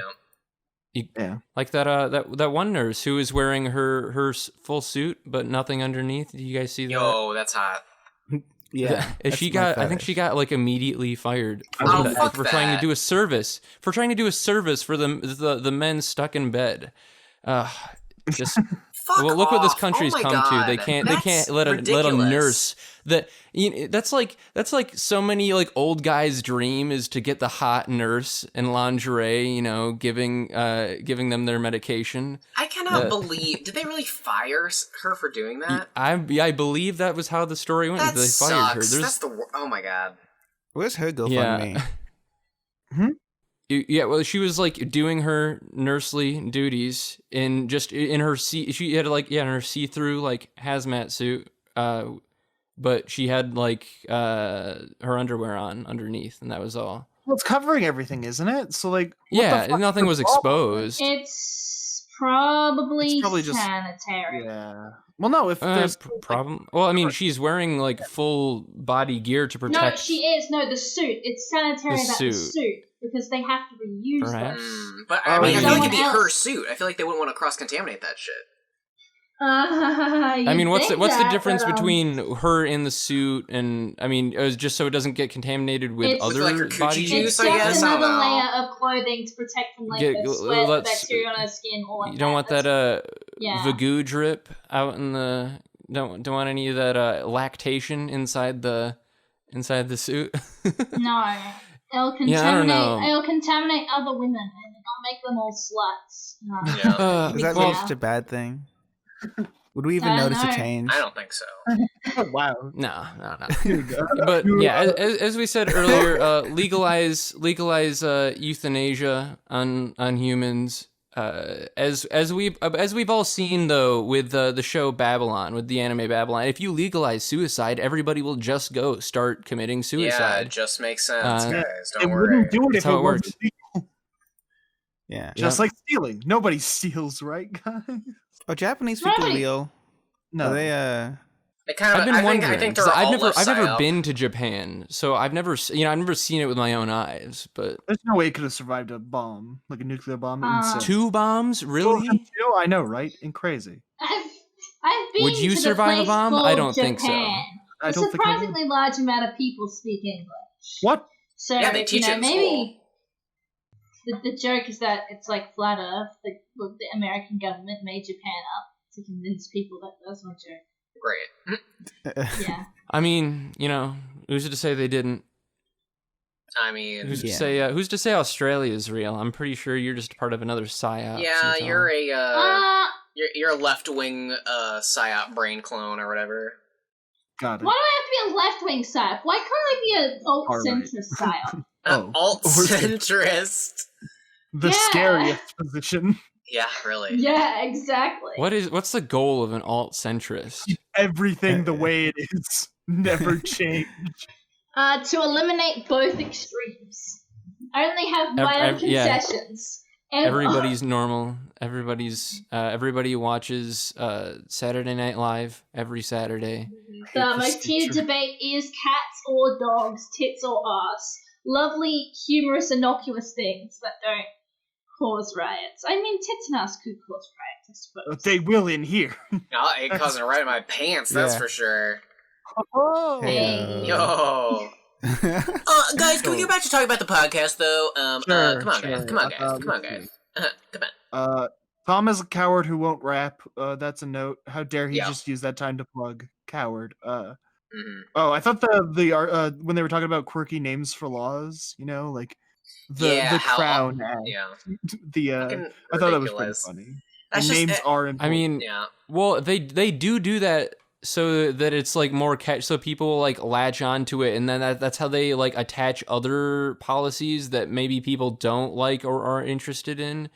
Like that one nurse who is wearing her full suit but nothing underneath. Do you guys see that? Yo, that's hot. Yeah, I think she got like immediately fired for trying to do a service for the men stuck in bed. Well, look what this country's come to. They can't let a nurse that's like so many like old guys' dream is to get the hot nurse in lingerie, giving them their medication. I cannot believe. Did they really fire her for doing that? I believe that was how the story went. They fired her. That's oh my god. Where's her GoFundMe? Yeah, well, she was like doing her nursely duties in her she had like in her see-through like hazmat suit, but she had like her underwear on underneath, and that was all. Well, it's covering everything, isn't it? So like, nothing was exposed. It's probably just sanitary. Yeah. Well, no, if there's problem. Well, I mean, she's wearing like full body gear to protect. No, she is. No, the suit. It's sanitary about the suit because they have to reuse them. But I mean, I feel like it'd be her suit. I feel like they wouldn't want to cross-contaminate that shit. I mean, what's the difference between her in the suit and it was just so it doesn't get contaminated with other like body juice, it's just another layer of clothing to protect from like the sweat, the bacteria on her skin, all like that. You don't want that Vagoo drip out in the don't want any of that lactation inside the suit. No. It'll contaminate other women and it'll make them all sluts. No. Is that really such a bad thing? Would we even notice a change? I don't think so. Wow. No. But yeah, as we said earlier, legalize euthanasia on humans. As we've all seen though with the show Babylon, with the anime Babylon, if you legalize suicide, everybody will just go start committing suicide. Yeah, it just makes sense, guys. Don't worry. Wouldn't do it That's how it works. Yeah, just like stealing. Nobody steals, right, guys? Oh, Japanese people real? No, they I've been wondering. I think they're I've never been to Japan, so I've never seen it with my own eyes. But there's no way it could have survived a bomb, like a nuclear bomb. 2 bombs, really? I know, right? And crazy. I've been. Would you to survive a bomb? I don't think so. A surprisingly large amount of people speak English. What? So yeah, they teach it in maybe the joke is that it's like flat Earth. The American government made Japan up to convince people that that's my joke. Great. Yeah. I mean, who's to say they didn't? I mean, who's to say Australia is real? I'm pretty sure you're just part of another psyop. Yeah, you're a left-wing psyop brain clone or whatever. Got it. Why do I have to be a left-wing psyop? Why can't I be an alt-centrist psyop? Alt-centrist. The scariest position. Yeah, really. Yeah, exactly. What's the goal of an alt-centrist? Everything the way it is. Never change. To eliminate both extremes. Only have minor concessions. Yeah. Everybody's normal. Everybody watches Saturday Night Live every Saturday. The most heated debate is cats or dogs, tits or ass. Lovely, humorous, innocuous things that don't cause riots. I mean, tits and ass could cause riots, I suppose. They will in here. It causing a riot in my pants, that's for sure. Oh. Hey. Yo. Guys, can we get back to talking about the podcast though? Sure, come on, sure. guys. Come on, guys. Come on. Tom is a coward who won't rap. That's a note. How dare he Yeah. just use that time to plug? Coward. Mhm. Oh, I thought the when they were talking about quirky names for laws, you know, like the crown. Yeah. I thought that was pretty ridiculous. funny. That's The just, names are important. I mean, yeah. well, they do that so that it's like more catch, so people like latch onto it, and then that's how they like attach other policies that maybe people don't like or are interested in.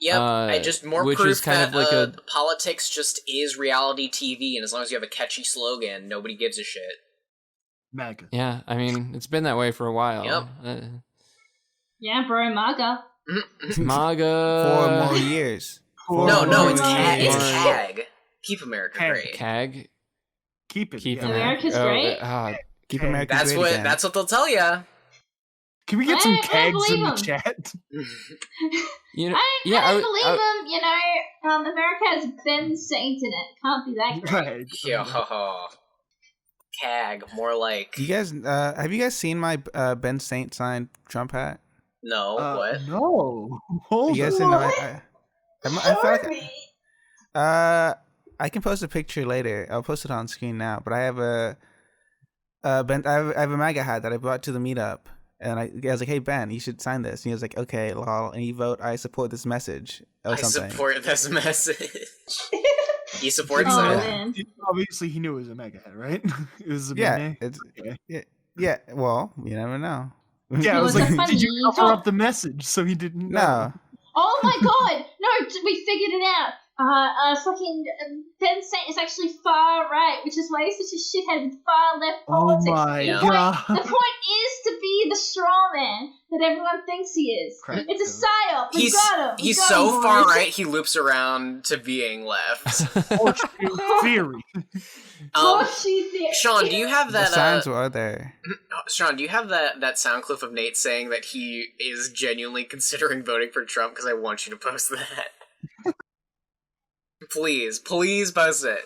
Yep, and just more which proof is kind that of like a politics just is reality TV, and as long as you have a catchy slogan, nobody gives a shit. MAGA. Yeah, I mean, it's been that way for a while. Yep. Yeah, bro, MAGA. MAGA. 4 more years. No, it's more CAG. It's years. CAG. Keep America great. CAG. Keep it. Keep yeah. America's great? Keep Okay. America That's great what. again. That's what they'll tell you. Can we get I some don't kegs in believe the 'em. chat? You know, I don't believe them, you know. America has Ben Saint in it. Can't be that great. Right. Yeah. CAG, more like. Do you guys have you guys seen my Ben Saint signed Trump hat? No, what? No. Hold You guys on. didn't know What? I feel like Show me. I can post a picture later. I'll post it on screen now. But I have a Ben. I have a MAGA hat that I brought to the meetup, and I was like, "Hey Ben, you should sign this." And he was like, "Okay, lol." And he vote, "I support this message" or I something. support this message. He supports Oh, it. man. Obviously, he knew it was a mega head, right? It was a Yeah, meme. it's Okay. yeah. Well, you never know. Yeah, I It was was like, a funny did you cover joke. up the message so he didn't know? No. Oh my god! No, we figured it out. Fucking Ben Saint is actually far right, which is why he's such a shithead with far left Oh politics. my Yeah. god. The point is to be the straw man that everyone thinks he is. Correct. It's a psyop. We He's got him. We he's got so him, far boys. right he loops around to being left. Horseshoe theory. Horseshoe theory. Sean, do you have The that? signs were there. Sean, do you have that sound clip of Nate saying that he is genuinely considering voting for Trump? Because I want you to post that. Please post it.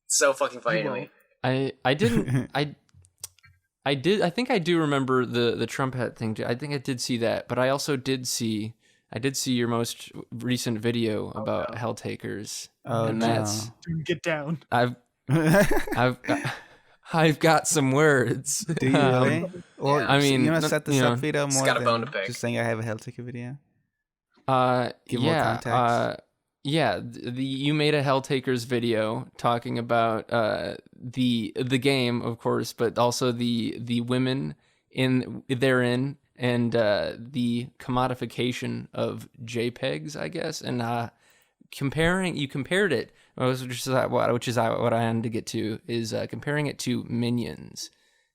It's so fucking funny to me. I didn't I think I do remember the Trump hat thing. I think I did see that, but I also did see your most recent video about hell takers. Oh, and no. that's Get down. I've got some words. Do you really? Well, I mean, you want to set this up, Vito, Just more got a bone than to pick. just saying I have a hell ticket video? Give more Yeah, context. you made a Helltakers video talking about the game, of course, but also the women therein and the commodification of JPEGs, I guess, and you compared it, which is what I wanted to get to, is comparing it to Minions.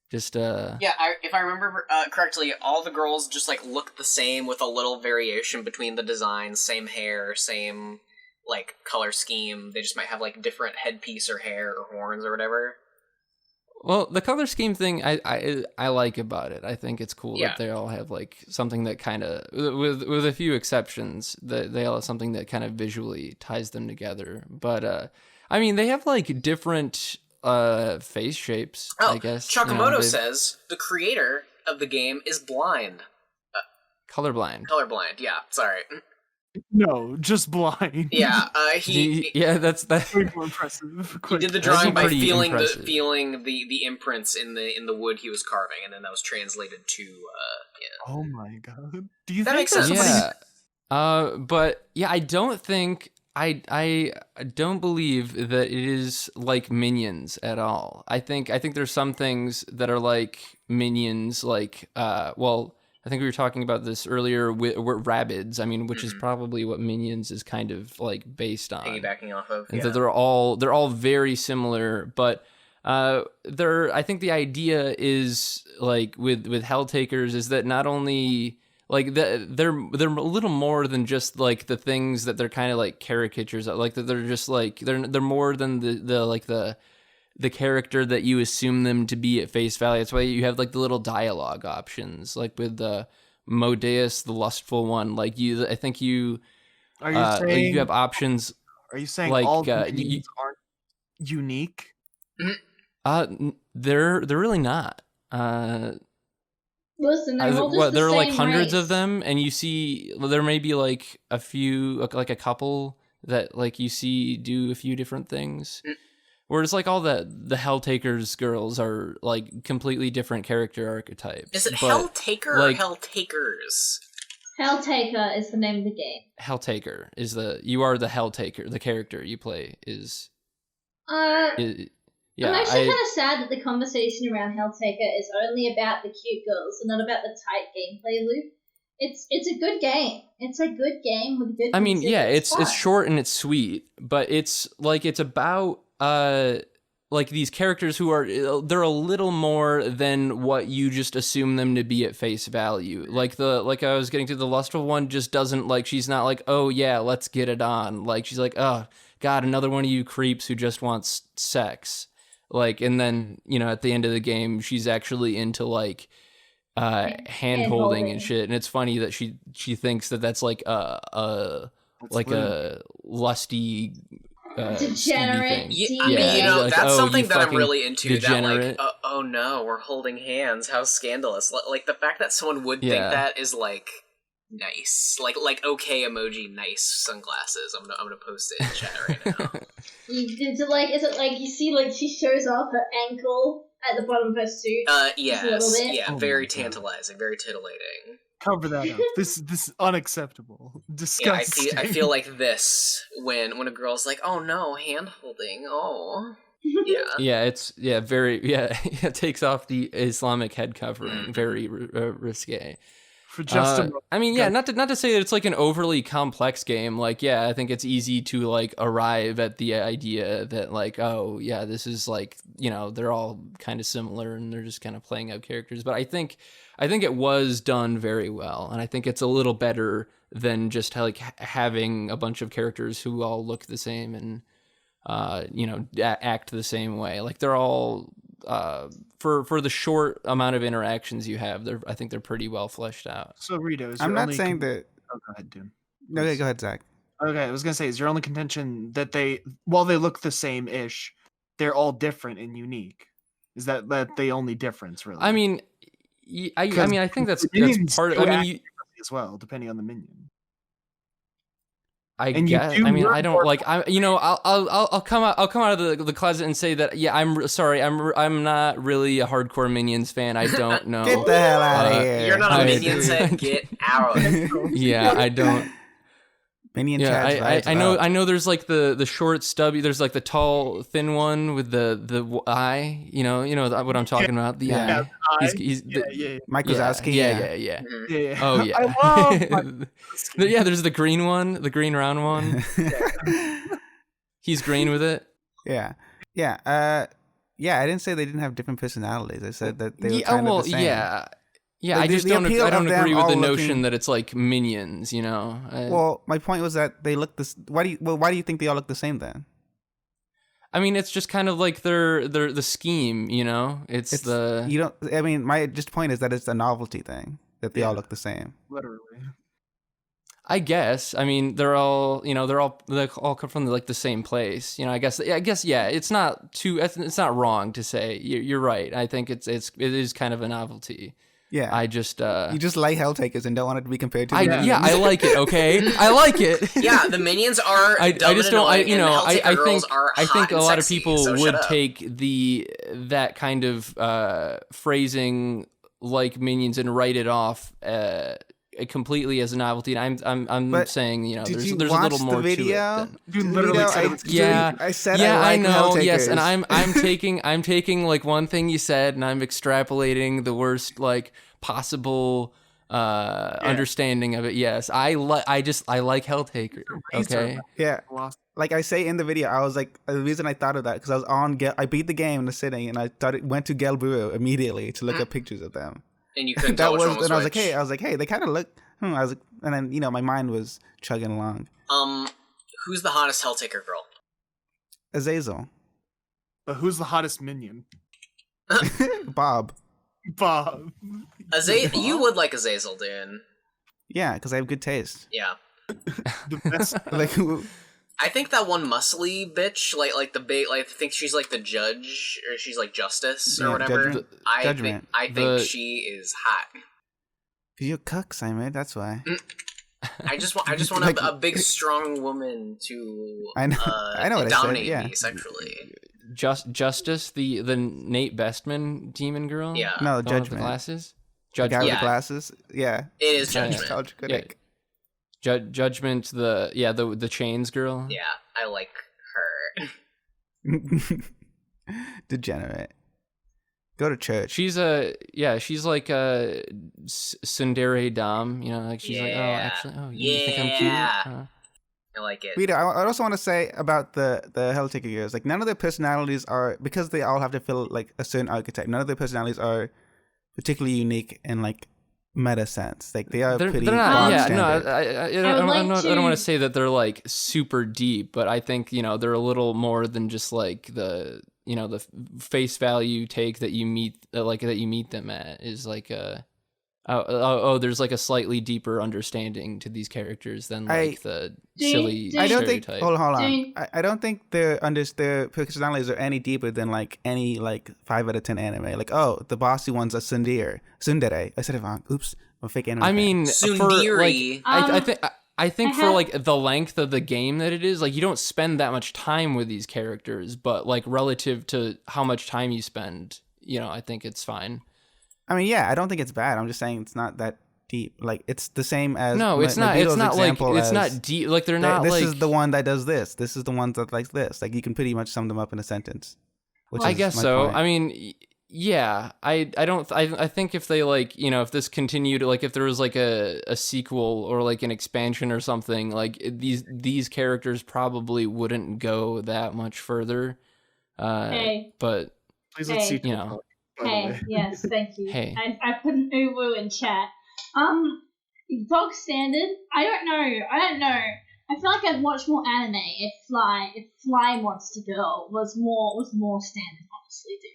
Just Yeah, if I remember correctly, all the girls just like look the same with a little variation between the designs, same hair, same like color scheme. They just might have like different headpiece or hair or horns or whatever. Well, the color scheme thing I like about it. I think it's cool Yeah. that they all have like something that kind of, with a few exceptions, that they all have something that kind of visually ties them together. But I mean, they have like different face shapes, I guess. Chakamoto says the creator of the game is blind. Colorblind. Colorblind, yeah, sorry. No, just blind. Yeah, he that's Way more impressive. he did the That's drawing by pretty feeling impressive. the imprints in the wood he was carving, and then that was translated to yeah. Oh my god. Do you That think makes sense. Yeah. But yeah, I don't think I don't believe that it is like Minions at all. I think there's some things that are like Minions, like well, I think we were talking about this earlier with Rabbids. I mean, which is probably what Minions is kind of like based on. Piggybacking off of. And Yeah. that they're all very similar, but I think the idea is like with Helltakers is that not only like they're a little more than just like the things that they're kind of like caricatures of, like that they're just like they're more than the character that you assume them to be at face value. That's why you have like the little dialogue options, like with the Modeus, the lustful one. Like I think you Are you saying you have options. Are you saying like, all you- minions aren't unique? They're really not. Listen, they're all just there the are like same hundreds race. of them, and you see there may be like a few, like a couple that like you see do a few different things. Whereas like all the Helltakers girls are like completely different character archetypes. Is it Helltaker or Helltakers? Helltaker is the name of the game. Helltaker is you are the Helltaker. The character you play is. Yeah, I'm actually kind of sad that the conversation around Helltaker is only about the cute girls and not about the tight gameplay loop. It's a good game. It's a good game with good. I mean, music. yeah, it's short and it's sweet, but it's about like these characters who they're a little more than what you just assume them to be at face value. Like I was getting to, the lustful one just doesn't like, she's not like, oh yeah, let's get it on. Like she's like, oh god, another one of you creeps who just wants sex. Like, and then, you know, at the end of the game, she's actually into like hand holding and shit. And it's funny that she thinks that that's like a lusty degenerate. Yeah, I mean, you know, like, that's oh, something you that I'm fucking really into. degenerate. That like, oh no, we're holding hands. How scandalous! Like the fact that someone would think that is like nice, like okay emoji, nice sunglasses. I'm gonna post it in chat right now. Is it like you see like she shows off her ankle at the bottom of her suit? Yes, yeah, very tantalizing, very titillating. Cover that up. This is unacceptable. Disgusting. Yeah, I feel like this when a girl's like, oh no, hand holding. Oh, yeah. It takes off the Islamic head covering. Very risque. For just I mean, yeah, not to say that it's like an overly complex game. Like, yeah, I think it's easy to like arrive at the idea that like, oh yeah, this is like, you know, they're all kind of similar and they're just kind of playing out characters. But I think it was done very well, and I think it's a little better than just like having a bunch of characters who all look the same and you know, act the same way. Like they're all for the short amount of interactions you have, I think they're pretty well fleshed out. So Redo, I'm not saying that. Oh, go ahead, Doom. Okay, go ahead, Zach. Okay, I was gonna say, is your only contention that while they look the same-ish, they're all different and unique? Is that the only difference, really? I mean, I think that's part. I mean, as well, depending on the minion. I guess. I mean, I don't like. I, you know, I'll come out of the closet and say that. Yeah, I'm sorry. I'm not really a hardcore Minions fan. I don't know. Get the hell out of here. You're not a Minions fan. Get out. Yeah, I don't. Minion I know there's like the short stubby, there's like the tall thin one with the eye, you know what I'm talking about, the eye. He's Mike Wazowski. Yeah. Oh yeah. Yeah, there's the green one, the green round one. He's green with it. Yeah. I didn't say they didn't have different personalities. I said that they were kind of the same. Yeah, like I just don't agree with the notion that it's like Minions, you know. Well, my point was that they look this. Why do you think they all look the same then? I mean, it's just kind of like they're the scheme, you know. It's the you don't. I mean, my point is that it's a novelty thing that they all look the same. Literally. I guess. I mean, they're all come from like the same place. You know, I guess. Yeah. It's not wrong to say. You're right. I think it is kind of a novelty. Yeah, I just you just like Helltakers and don't want it to be compared to. I like it. Okay, I like it. Yeah, the Minions are. I just don't. I think a lot of people would take that kind of phrasing like Minions and write it off completely as a novelty. And I'm saying, you know, there's a little more to it. I said I know. Helltakers. Yes, and I'm taking like one thing you said and I'm extrapolating the worst like possible understanding of it. Yes, I like Helltaker. Okay. Yeah. Like I say in the video, I was like, the reason I thought of that because I was I beat the game in the sitting and I went to Gelburu immediately to look at pictures of them. And you couldn't tell which one was and I was like, hey, they kind of look. I was like, and then, you know, my mind was chugging along. Who's the hottest Helltaker girl? Azazel. But who's the hottest minion? Bob. Azazel. You would like Azazel, dude. Yeah, because I have good taste. Yeah. The best. Like. I think that one muscly bitch, like the bait, like I think she's like the judge or she's like justice or whatever. Judgment. I think she is hot. Cause you're a cuck, Simon. That's why. I just want Like- a big, strong woman to I know what I said, dominate yeah. me sexually. Justice, the Nate Bestman demon girl. Yeah. No, The one with the Judgment. glasses. The guy Judgment. with Yeah. the glasses. Yeah. It is Yeah. Judgment. Nostalgia critic. Judgment. The chains girl. Yeah, I like her. Degenerate. Go to church. She's like a tsundere dom, like she's like, oh, Yeah. actually, oh, you think I'm cute? Yeah. I like it. Rita, I also want to say about the Helltaker girls, like none of their personalities are, because they all have to fill like a certain archetype, none of their personalities are particularly unique in like meta sense. Like they are They're pretty not. Yeah, standard. no, I don't want to say that they're like super deep, but I think they're a little more than just like the the face value take that you meet that you meet them at is like there's like a slightly deeper understanding to these characters than like the silly I don't think. stereotype. Hold on. I don't think their personalities are any deeper than like any like 5 out of 10 anime. Like, oh, the bossy one's a tsundere. I said it wrong. Oops, I'm a fake anime. I fan. mean, Tsundere. I think for like the length of the game that it is, like you don't spend that much time with these characters, but like relative to how much time you spend, I think it's fine. I mean, yeah, I don't think it's bad. I'm just saying it's not that deep. Like it's the same as it's not like it's not deep. Like they're not this like is the one that does this. This is the one that likes this. Like you can pretty much sum them up in a sentence. I guess so. I mean, yeah, I think if they like, if this continued, like if there was like a sequel or like an expansion or something, like these characters probably wouldn't go that much further. But Please let's see. Hey, yes, thank you. Hey. I put an uwu in chat. Dog standard. I don't know. I feel like I'd watch more anime if Fly Monster Girl was more standard. Honestly, dude.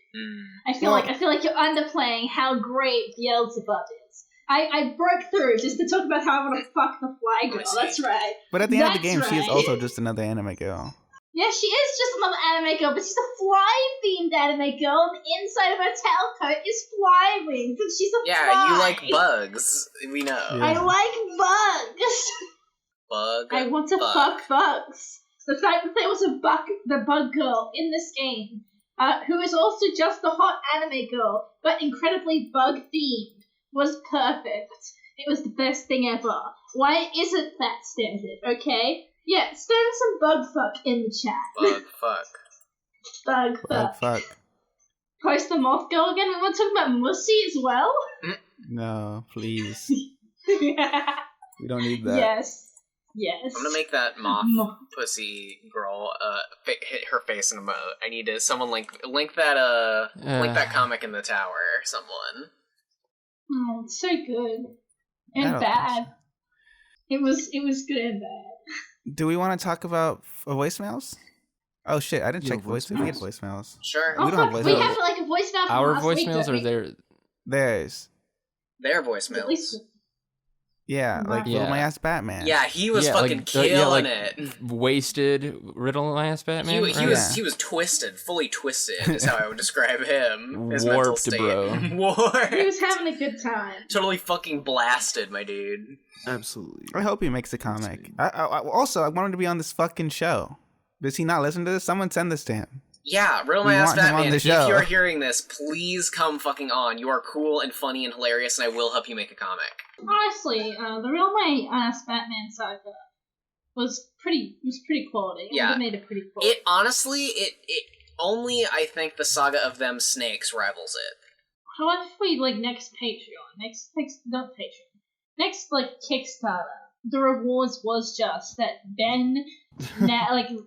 I feel like you're underplaying how great Beelzebub is. I broke through just to talk about how I want to fuck the Fly Girl. That's right. But at the end of the game, That's she is right. also just another anime girl. Yeah, she is just another anime girl, but she's a fly-themed anime girl. The inside of her tailcoat is fly wings, and she's a fly. Yeah, you like bugs. We know. Yeah. I like bugs. I want to fuck bugs. The fact that there was the bug girl in this game, who is also just a hot anime girl, but incredibly bug-themed, was perfect. It was the best thing ever. Why isn't that standard, okay? Yeah, stir some bug fuck in the chat. Bug fuck. Bug Fuck, fuck. fuck. Post the moth girl again. We want to talk about Mussy as well. No, please. Yeah. We don't need that. Yes. I'm gonna make that moth pussy girl hit her face in a emote. I need to link that comic in the tower. Someone. Oh, it's so good and don't bad. It was good and bad. Do we want to talk about voicemails? Oh shit, I didn't check voicemails. We had voicemails. Sure. We don't have We voicemails. have like a voicemail. our from last week, voicemails don't are we? there. Theirs. Their At voicemails. least- Yeah, like Yeah. Little My Ass Batman. Yeah, he was fucking like, killing it. Wasted riddle my ass Batman. He was twisted, fully twisted is how I would describe him. His mental Warped, state. bro. Warped. He was having a good time. Totally fucking blasted, my dude. Absolutely. I hope he makes a comic. I want him to be on this fucking show. Does he not listen to this? Someone send this to him. Yeah, Real We My Ass want him on Batman, the if show. you're hearing this, please come fucking on. You are cool and funny and hilarious, and I will help you make a comic. Honestly, the Real My Ass Batman saga was pretty quality. Yeah. They made it pretty quality. It honestly, it only, I think, the saga of them snakes rivals it. How if we next Patreon, not Patreon, next Kickstarter, the rewards was just that Ben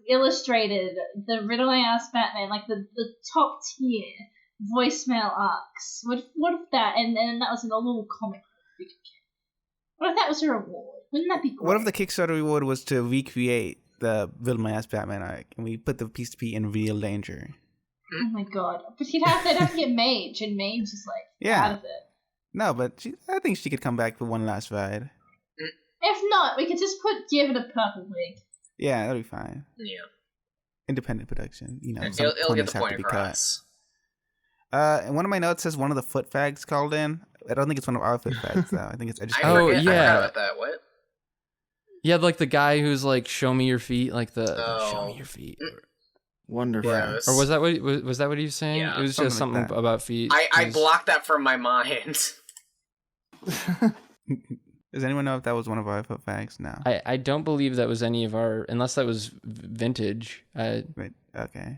illustrated the Riddle My Ass Batman, the top tier voicemail arcs. What if that, and then that was in a little comic book? What if that was a reward? Wouldn't that be great? What if the Kickstarter reward was to recreate the Little My Ass Batman arc, and we put the PCP in real danger? Oh my god! But they'd have to get Mage, and Mage is out of it. No, but I think she could come back for one last ride. If not, we could just give it a purple wig. Yeah, that'll be fine. Yeah. Independent production, some It'll get corners the have point to be across. cut. And one of my notes says one of the foot fags called in. I don't think it's one of our foot fags though. I think it's. I just. I forgot about that. What? Yeah, like the guy who's like, "Show me your feet," like "Show me your feet." Wonderful. Yeah. Or was that what he was saying? Yeah, it was just something like about feet. I blocked that from my mind. Does anyone know if that was one of our foot fags? No. I don't believe that was any of our, unless that was vintage. Wait, okay.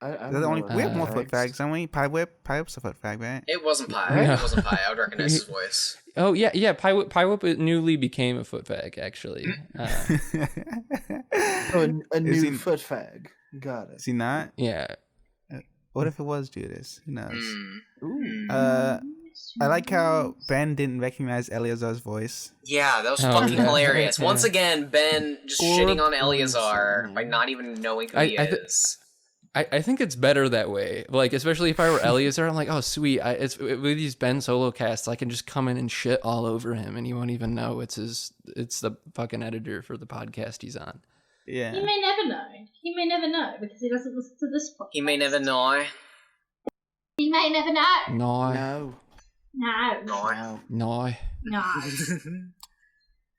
I we have more foot fags, don't we? Pie Whip's a foot fag, right? It wasn't Pie. No. It wasn't Pie. I would recognize his voice. Oh yeah. Pie Whip newly became a foot fag actually. A new foot fag. Got it. Is he not? Yeah. What if it was Judas? Who knows? Ooh. I like how Ben didn't recognize Eleazar's voice. Yeah, that was fucking hilarious. Once again, Ben just shitting on Eleazar by not even knowing who he is. I think it's better that way. Like, especially if I were Eleazar, I'm like, oh sweet. With these Ben solo casts, I can just come in and shit all over him, and he won't even know it's the fucking editor for the podcast he's on. Yeah. He may never know. He may never know because he doesn't listen to this podcast. He may never know. He may never know. No.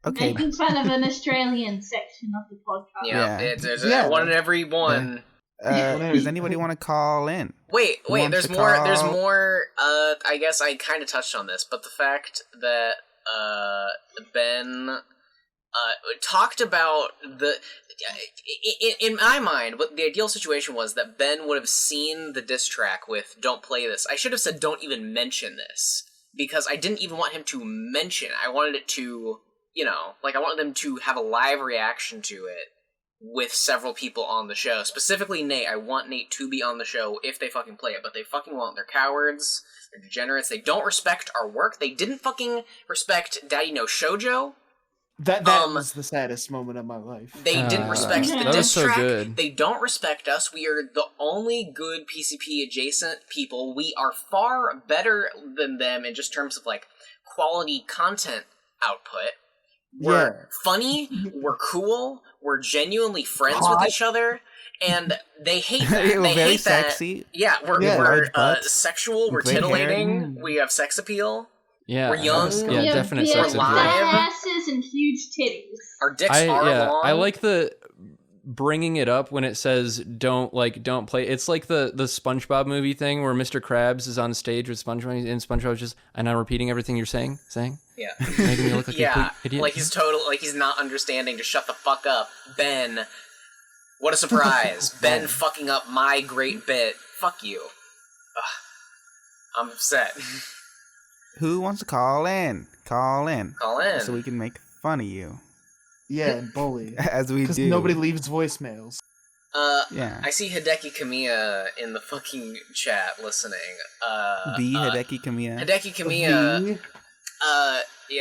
Okay. Making fun of an Australian section of the podcast. Yeah. There's one in every one. Does anybody want to call in? Wait. There's more. I guess I kind of touched on this, but the fact that Ben talked about in my mind, what the ideal situation was that Ben would have seen the diss track with "Don't play this." I should have said "Don't even mention this," because I didn't even want him to mention. I wanted it to, I wanted them to have a live reaction to it with several people on the show. Specifically Nate. I want Nate to be on the show if they fucking play it, but they fucking won't. They're cowards. They're degenerates. They don't respect our work. They didn't fucking respect Daddy No Shoujo. That was the saddest moment of my life. They didn't respect the diss track. Good. They don't respect us. We are the only good PCP adjacent people. We are far better than them in just terms of quality content output. We're funny. We're cool. We're genuinely friends with each other. And they hate that. We're they very hate sexy. That. Yeah, we're large butts, sexual. We're great tittillating. hair. We have sex appeal. Yeah, we're young. Yeah, definite we have sex appeal. fat asses and huge titties. Our dicks are long. I like the bringing it up when it says don't play. It's like the SpongeBob movie thing where Mr. Krabs is on stage with SpongeBob and SpongeBob's just, and I'm repeating everything you're saying. Yeah. Making me look like a complete idiot. He's not understanding to shut the fuck up. Ben, what a surprise. Ben fucking up my great bit. Fuck you. Ugh. I'm upset. Who wants to call in? Call in. So we can make fun of you. Yeah, and bully. As we do. Because nobody leaves voicemails. Yeah. I see Hideki Kamiya in the fucking chat listening. Hideki Kamiya. Hideki Kamiya.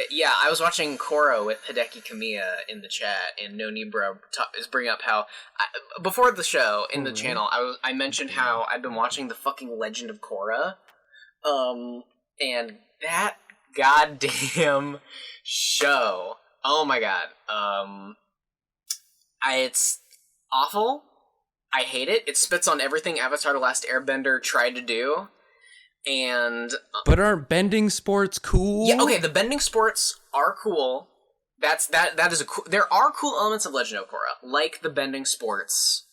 Yeah, I was watching Korra with Hideki Kamiya in the chat, and No Nibra is bringing up how before the show in the channel, I mentioned how I've been watching the fucking Legend of Korra, and that goddamn show. Oh my god. It's awful. I hate it. It spits on everything Avatar: The Last Airbender tried to do. But aren't bending sports cool? Yeah, okay, the bending sports are cool. That is a cool. There are cool elements of Legend of Korra, like the bending sports.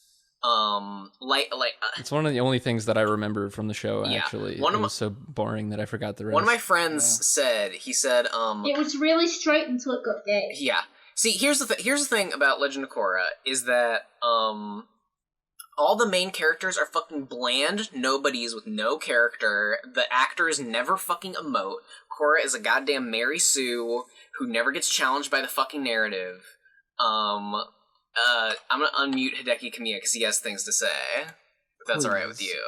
It's one of the only things that I remember from the show. Actually, it was so boring that I forgot the rest. One of my friends said, it was really straight until it got gay. Yeah. See, here's the thing about Legend of Korra is that all the main characters are fucking bland nobodies with no character. The actors never fucking emote. Korra is a goddamn Mary Sue who never gets challenged by the fucking narrative. I'm gonna unmute Hideki Kamiya because he has things to say. If that's alright with you.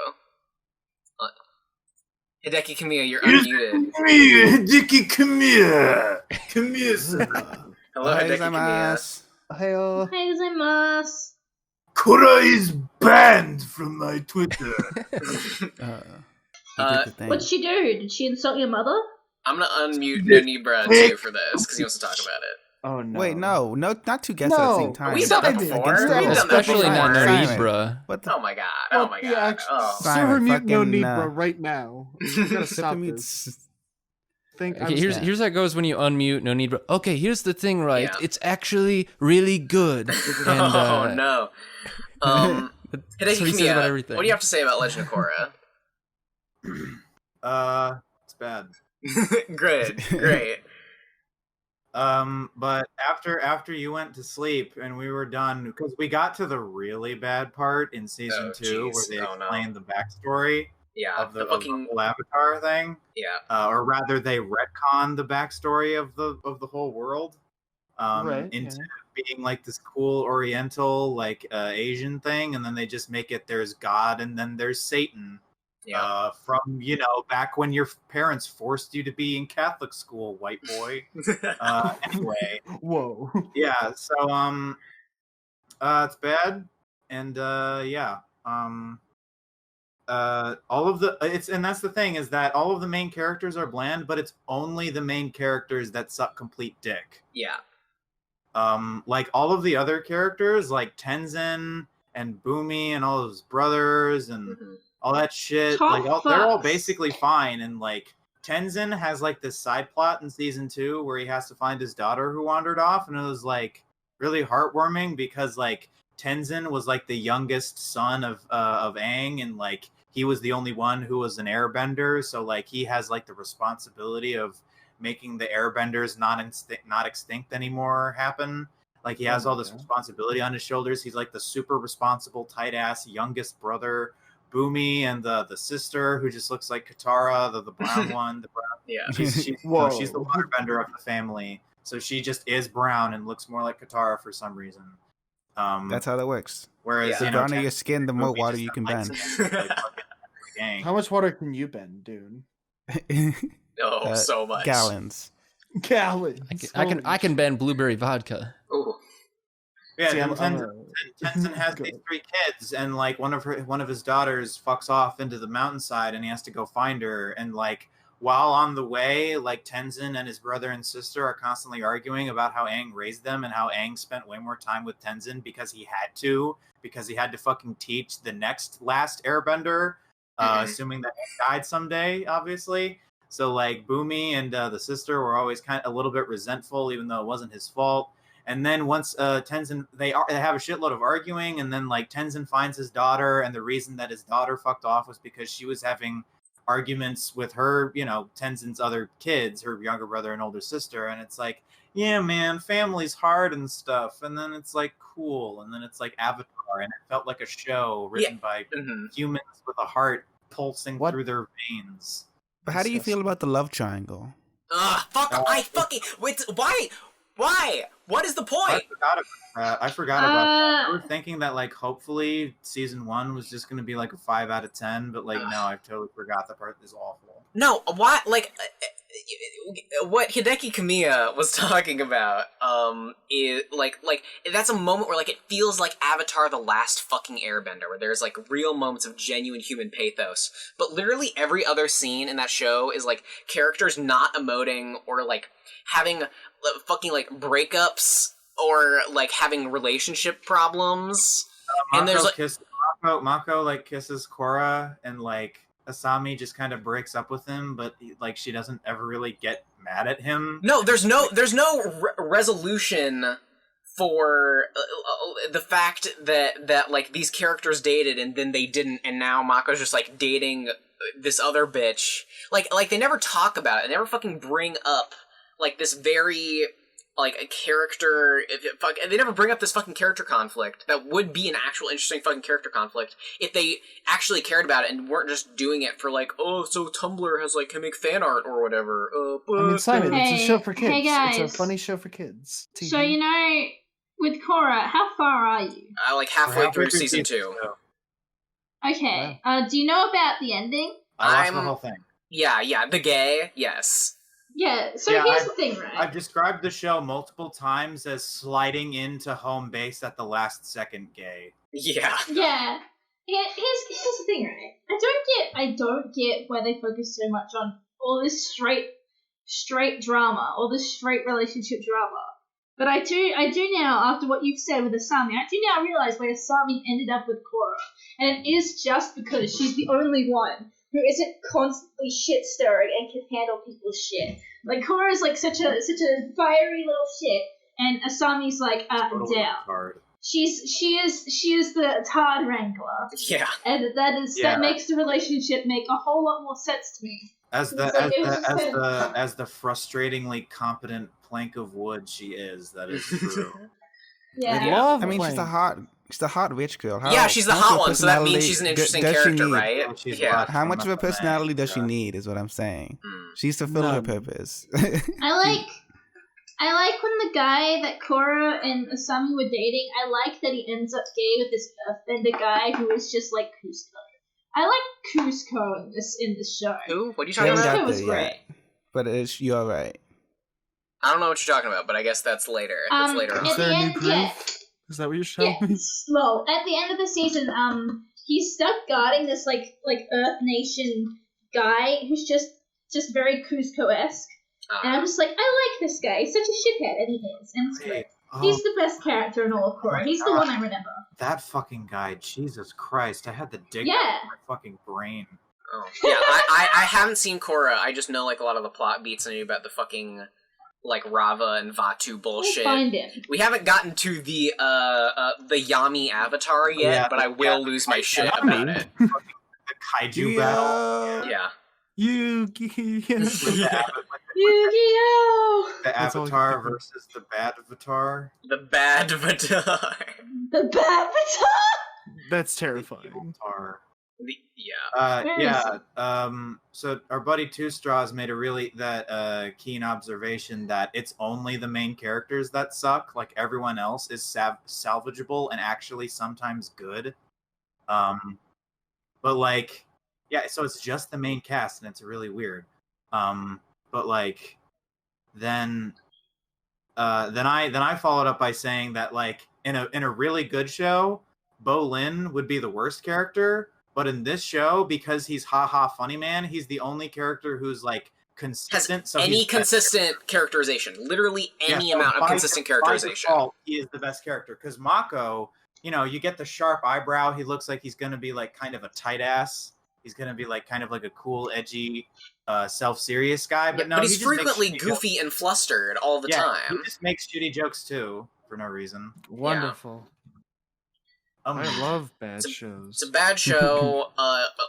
Hideki Kamiya, you're unmuted. Hideki Kamiya! Kamiya-sama. Hello, Hideki Kamiya. Ohio. Ohayou gozaimasu. Korra is banned from my Twitter. What'd she do? Did she insult your mother? I'm gonna unmute Nonibra too for this because he wants to talk about it. Oh no! Wait, no, not two guests at the same time. We've done that before. Especially not Nonibra. Oh my god! Oh my god! Sir, mute Nonibra right now. You gotta stop this. think. Okay, here's how it goes when you unmute. No need. Okay, here's the thing, right? Yeah. It's actually really good. And, oh no. Hideki That's what he says about everything. What do you have to say about Legend of Korra? It's bad. Great. But after you went to sleep and we were done, because we got to the really bad part in season 2 where they explained the backstory of the whole Avatar thing. Yeah. Or rather, they retconned the backstory of the whole world. Into being like this cool Oriental, like Asian thing, and then they just make it there's God and then there's Satan. Yeah. From back when your parents forced you to be in Catholic school, white boy. Anyway. Whoa. Yeah. So it's bad, and yeah. All of the and that's the thing is that all of the main characters are bland, but it's only the main characters that suck complete dick. Yeah. Like all of the other characters, like Tenzin and Boomy and all of his brothers and all that shit, they're all basically fine. And like Tenzin has like this side plot in season 2 where he has to find his daughter who wandered off, and it was like really heartwarming because like Tenzin was like the youngest son of Aang, and like he was the only one who was an airbender, so like he has like the responsibility of making the airbenders not extinct anymore happen. Like he has all this responsibility on his shoulders. He's like the super responsible, tight ass youngest brother. Boomy and the sister who just looks like Katara, the brown one. She's the waterbender of the family, so she just is brown and looks more like Katara for some reason. That's how that works. Whereas the browner your skin, the more water you can bend. How much water can you bend, dude? So much. Gallons. I can bend blueberry vodka. Ooh. Yeah, Tenzin has these 3 kids, and like one of his daughters fucks off into the mountainside, and he has to go find her. And like while on the way, like Tenzin and his brother and sister are constantly arguing about how Aang raised them and how Aang spent way more time with Tenzin because he had to fucking teach the next last Airbender, assuming that Aang died someday, obviously. So like Boomy and the sister were always kind of a little bit resentful, even though it wasn't his fault. And then once Tenzin, they have a shitload of arguing, and then like Tenzin finds his daughter, and the reason that his daughter fucked off was because she was having arguments with her, Tenzin's other kids, her younger brother and older sister, and it's like, yeah, man, family's hard and stuff, and then it's like cool, and then it's like Avatar, and it felt like a show written by humans with a heart pulsing through their veins. But how do you feel about the love triangle? Why? What is the point? I forgot about that. I was thinking that like hopefully season 1 was just gonna be like a 5 out of 10, but like no, I totally forgot the part that's awful. No, why? Like what Hideki Kamiya was talking about is like that's a moment where like it feels like Avatar: The Last fucking Airbender, where there's like real moments of genuine human pathos. But literally every other scene in that show is like characters not emoting or like having fucking like breakups or like having relationship problems. And there's like Mako like kisses Korra, and like Asami just kind of breaks up with him, but like she doesn't ever really get mad at him. No, there's no resolution for the fact that like these characters dated and then they didn't, and now Mako's just like dating this other bitch. Like they never talk about it. They never fucking bring up like this very like a character. They never bring up this fucking character conflict that would be an actual interesting fucking character conflict if they actually cared about it and weren't just doing it for like, oh, so Tumblr has like can make fan art or whatever. I mean, Simon, it's a show for kids. Hey guys. It's a funny show for kids. TV. So with Korra, how far are you? Like halfway through season 2. Okay. Do you know about the ending? I watched the whole thing. Yeah. The gay, yes. Yeah, so here's the thing, right? I've described the show multiple times as sliding into home base at the last second gay. Yeah. Yeah. Here's the thing, right? I don't get why they focus so much on all this straight drama, all this straight relationship drama. But I do now, after what you've said with Asami, I do now realize why Asami ended up with Korra. And it is just because she's the only one who isn't constantly shit stirring and can handle people's shit. Like Korra is like such a fiery little shit, and Asami's like down. She is the Todd Wrangler. Yeah. And that makes the relationship make a whole lot more sense to me. As the frustratingly competent plank of wood she is, that is true. Yeah. I mean, she's a hot witch girl. She's the hot one, so that means she's an interesting character, right? How much of a personality does she need? Is what I'm saying. She's fulfill her purpose. I like when the guy that Korra and Asami were dating, I like that he ends up gay with this Earthbender guy who is just like Cusco. I like Cusco in this show. Who? What are you talking about? Cusco was great. But you're right. I don't know what you're talking about, but I guess that's later. That's later on. Is there a new proof? Is that what you're showing me? Well, at the end of the season, he's stuck guarding this like Earth Nation guy who's just very Cusco-esque. And I'm just like, I like this guy. He's such a shithead, and he is. And it's great. He's the best character in all of Korra. He's the one I remember. That fucking guy, Jesus Christ. I had to dig out my fucking brain. Oh. Yeah, I haven't seen Korra. I just know like a lot of the plot beats. I knew about the fucking like Rava and Vatu bullshit. We'll find him. We haven't gotten to the Yami avatar yet, but I will lose my shit about it. The kaiju battle. Yeah. Yu-Gi-Oh! The Avatar versus the Bad Avatar. The Bad Avatar. The Bad Avatar? That's terrifying. So our buddy Two Straws made a really keen observation that it's only the main characters that suck. Like everyone else is salvageable and actually sometimes good. But like, yeah, so it's just the main cast and it's really weird. But like, then I followed up by saying that like in a really good show, Bo Lin would be the worst character. But in this show, because he's funny man, he's the only character who's like consistent. So any consistent characterization, literally any amount of consistent characterization. By default, he is the best character because Mako, you get the sharp eyebrow. He looks like he's gonna be like kind of a tight ass. He's gonna be like kind of like a cool, edgy, self-serious guy. But no, but he's frequently goofy and flustered all the time. He just makes shitty jokes too for no reason. Wonderful. I love bad shows. It's a bad show.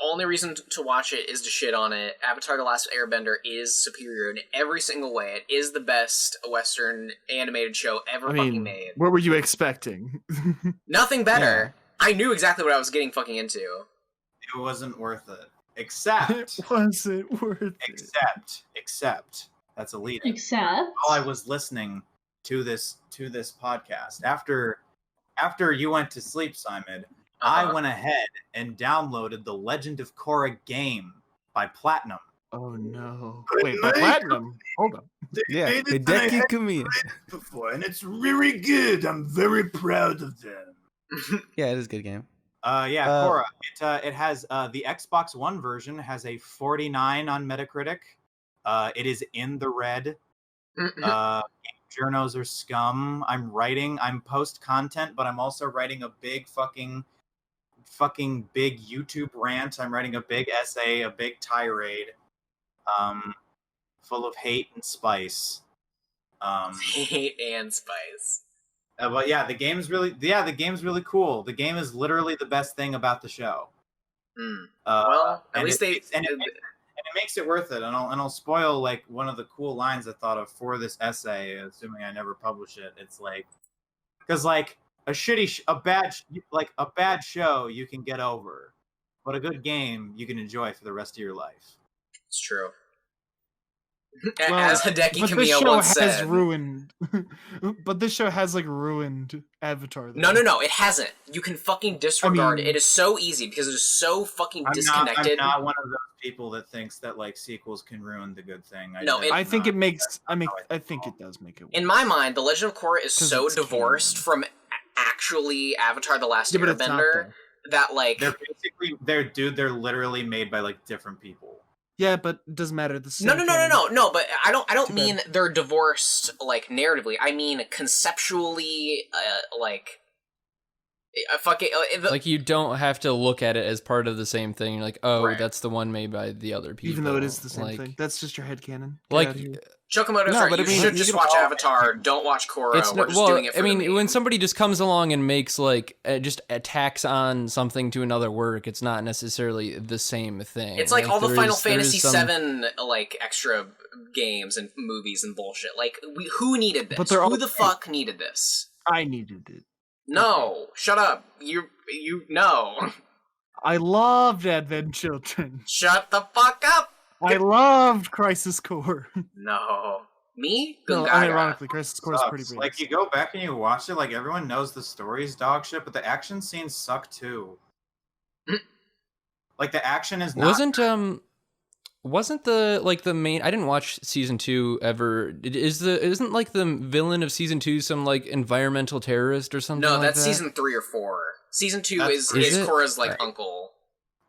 Only reason to watch it is to shit on it. Avatar: The Last Airbender is superior in every single way. It is the best Western animated show ever fucking made. What were you expecting? Nothing better. Yeah. I knew exactly what I was getting fucking into. It wasn't worth it. Except. It wasn't worth it. Except. That's a lead. Except. While I was listening to this podcast, after you went to sleep, Simon, I went ahead and downloaded the Legend of Korra game by Platinum. Oh no! Wait, by Platinum? Hold on. Yeah, Hideki Kamiya. Before, and it's really good. I'm very proud of them. Yeah, it is a good game. Korra. It has the Xbox One version has a 49 on Metacritic. It is in the red. Journos are scum. I'm post content, but I'm also writing a big fucking big YouTube rant. I'm writing a big essay, a big tirade, full of hate and spice. Hate and spice. But yeah, the game's really cool. The game is literally the best thing about the show. Well, at least it makes it worth it, and I'll spoil like one of the cool lines I thought of for this essay, assuming I never publish it. It's like, because like a bad show you can get over, but a good game you can enjoy for the rest of your life. It's true. Well, as Hideki Kamiya once said, but this show has like ruined Avatar. Though. No, it hasn't. You can fucking disregard it. It is so easy because it is so fucking disconnected. I'm not one of those people that thinks that like sequels can ruin the good thing. I think it makes. I think it does make it work. In my mind, The Legend of Korra is so divorced from actually Avatar: The Last Airbender that like they're literally made by like different people. Yeah, but it doesn't matter. No. But I don't mean they're divorced like narratively. I mean conceptually, like Like you don't have to look at it as part of the same thing. You're like, oh, Right. that's the one made by the other people. Even though it is the same like, thing. That's just your headcanon. Like, Chocomoto's No, right. but I You mean, should you just can watch all- Avatar. Don't watch Korra. it's We're just doing it for I mean, the meme. when somebody just comes along and makes like just attacks on something to another work, it's not necessarily the same thing. It's like all the there Final is- there Fantasy is some- VII like extra games and movies and bullshit. Like, who needed this? But they're all Who the fuck needed this? I needed it. No, shut up. You no. I loved Advent Children. Shut the fuck up. I loved Crisis Core. No. Me? No, Gungaga. ironically, Crisis Core is pretty big. Like, you go back and you watch it, like, everyone knows the story's dog shit, but the action scenes suck too. Like, the action is not... Wasn't the main? I didn't watch season 2 ever. Isn't like the villain of season 2 some like environmental terrorist or something? No, like that's that? season 3 or 4. Season 2 That's- is Is it? Korra's like Right. uncle.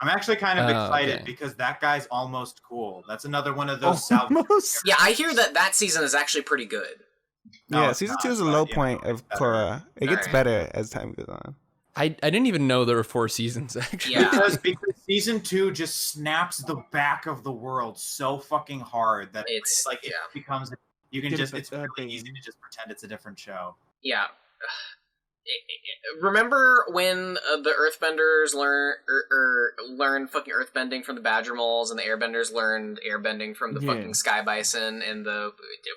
I'm actually kind of Oh, excited okay. because that guy's almost cool. That's another one of those South... Almost. Yeah, I hear that season is actually pretty good. No, Yeah, it's season not, 2 is a but, low you point know, of it's better. Korra. It gets Alright. better as time goes on. I didn't even know there were 4 seasons actually. Yeah. Because season 2 just snaps the back of the world so fucking hard that It's- like yeah. it becomes you can Get just it, it's that really thing. easy to just pretend it's a different show. Yeah. Remember when the Earthbenders learned fucking Earthbending from the Badger Moles, and the Airbenders learned Airbending from the Yeah. fucking Sky Bison, and the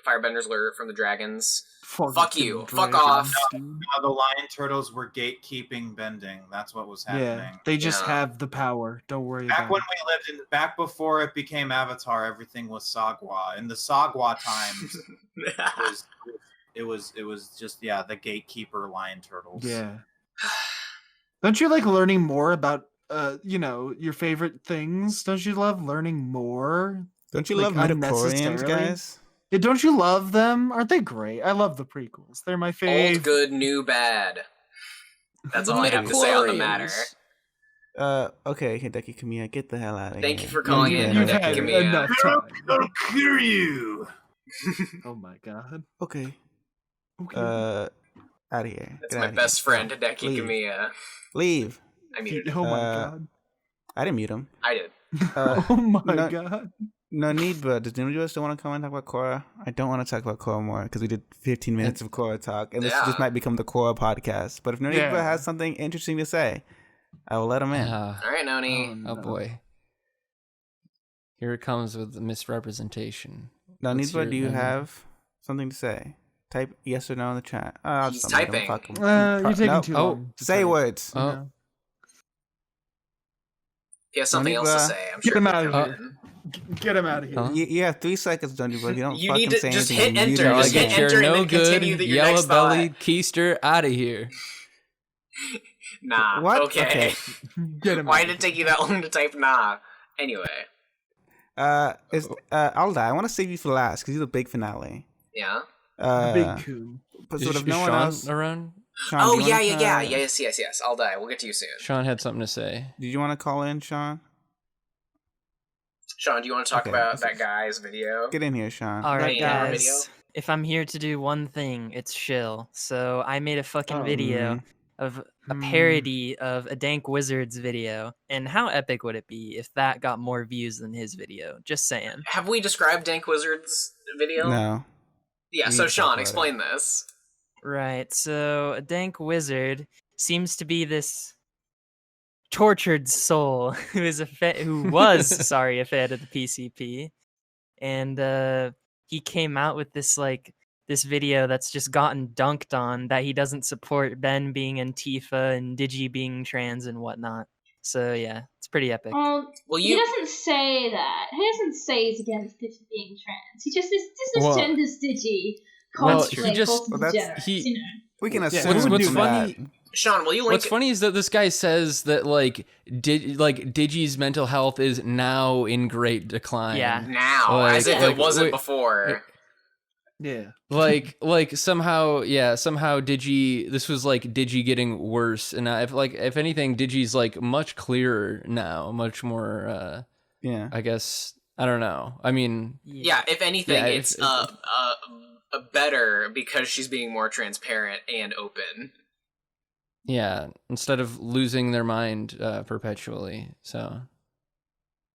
Firebenders learned from the Dragons? Fuck Fucking you. Fuck dragons, off. dude. The Lion Turtles were gatekeeping bending. That's what was happening. Yeah, they just Yeah. have the power. Don't worry Back about when it. we lived in back before it became Avatar, everything was Sagwa. In the Sagwa times, it was just the gatekeeper Lion Turtles. Yeah. Don't you like learning more about your favorite things? Don't you love learning more? Don't you Like, love midichlorians, unnecessarily? guys? Yeah, don't you love them? Aren't they great? I love the prequels. They're my Old, fave. good, new, bad. That's all I have to say on the matter. Okay, Hideki Kamiya, get the hell out of here. Thanof for calling You've in been- You've Hideki had Kamiya. enough time. I'll cure you. Oh my god. Okay, Okay. out of here. That's Get my outta best here. friend, Hideki Leave. Kamiya. Leave. I muted him. Oh my uh, god. I didn't mute him. I did. Oh my no- god. No need, but does anyone still want to come and talk about Korra? I don't want to talk about Korra more because we did 15 minutes of Korra talk, and this Yeah. just might become the Korra podcast. But if Noniba Yeah. has something interesting to say, I will let him in. All right, Noni. Oh no. boy. Here it comes with the misrepresentation. Now, Let's hear Noniba, it, do you Noni. have something to say? Type yes or no in the chat. Oh, I'll He's just unmute him. typing. Fuck him. You're taking Nope. too Oh, long. to Say type, words. you Oh. know? He has something else to Noniba, say. I'm get sure him he'll out of come here. in. Get him out of here. Huh? You have 3 seconds, Noniba. You don't You fucking need to say just anything. hit mute enter, him just again. hit Get your enter and no then continue good your next yellow bellied keister out of here. Nah. What? Okay. Okay. Get him Why out did of it take you that long to type nah? Anyway. I'll die. I want to save you for last because you're the big finale. Yeah. here. Big coup. But Is, sort of is no one Sean else. around? Sean, Oh do you yeah, wanna yeah, try- yeah. Yes. I'll die. We'll get to you soon. Sean had something to say. Did you want to call in, Sean? Sean, do you want to talk Okay, about this that is- gay's video? Get in here, Sean. All right, Yeah, guys. video. If I'm here to do one thing, it's shill. So I made a fucking Oh, video of a parody of a Dank Wizard's video. And how epic would it be if that got more views than his video? Just saying. Have we described Dank Wizard's video? No. Yeah, We so need to talk Sean, about explain this. Right. So a Dank Wizard seems to be this tortured soul who is who was sorry a fan of the PCP, and he came out with this video that's just gotten dunked on, that he doesn't support Ben being Antifa and Digi being trans and whatnot. So yeah, it's pretty epic. Well, Well, he you doesn't say that. He doesn't say he's against Digi being trans. He just Well- genders Digi. well, Constantly he just- calls well, them that's- degenerates, he- you know. We can Yeah, assume what's- what's from funny- that. Sean, will you link What's funny is that this guy says that Digi's mental health is now in great decline. Yeah. now, as if it wasn't before? Yeah. like somehow Digi, this was like Digi getting worse, and if anything, Digi's like much clearer now, much more Yeah. I guess, I don't know, I mean, Yeah, if anything, Yeah, it's it's- better because she's being more transparent and open. Yeah, instead of losing their mind perpetually. So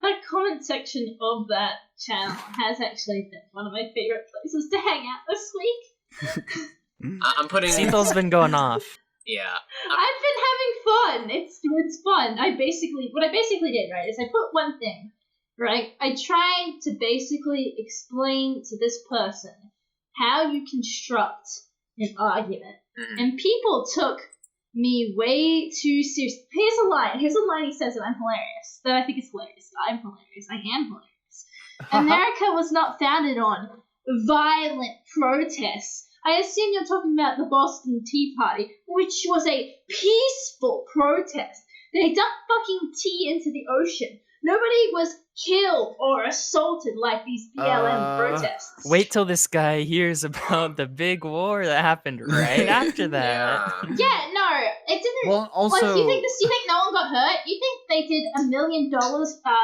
that comment section of that channel has actually been one of my favorite places to hang out this week. I'm putting. Cecil's been going off. Yeah. I've been having fun. It's fun. What I basically did, right, is I put one thing, right? I tried to basically explain to this person how you construct an argument, and people took me way too serious. Here's a line he says that I'm hilarious, that I think is hilarious. I'm hilarious. I am hilarious. America was not founded on violent protests. I assume you're talking about the Boston Tea Party, which was a peaceful protest. They dumped fucking tea into the ocean. Nobody was killed or assaulted like these BLM protests. Wait till this guy hears about the big war that happened right after that. Yeah, no, it didn't. Well, also, like, you think no one got hurt? You think they did $1 million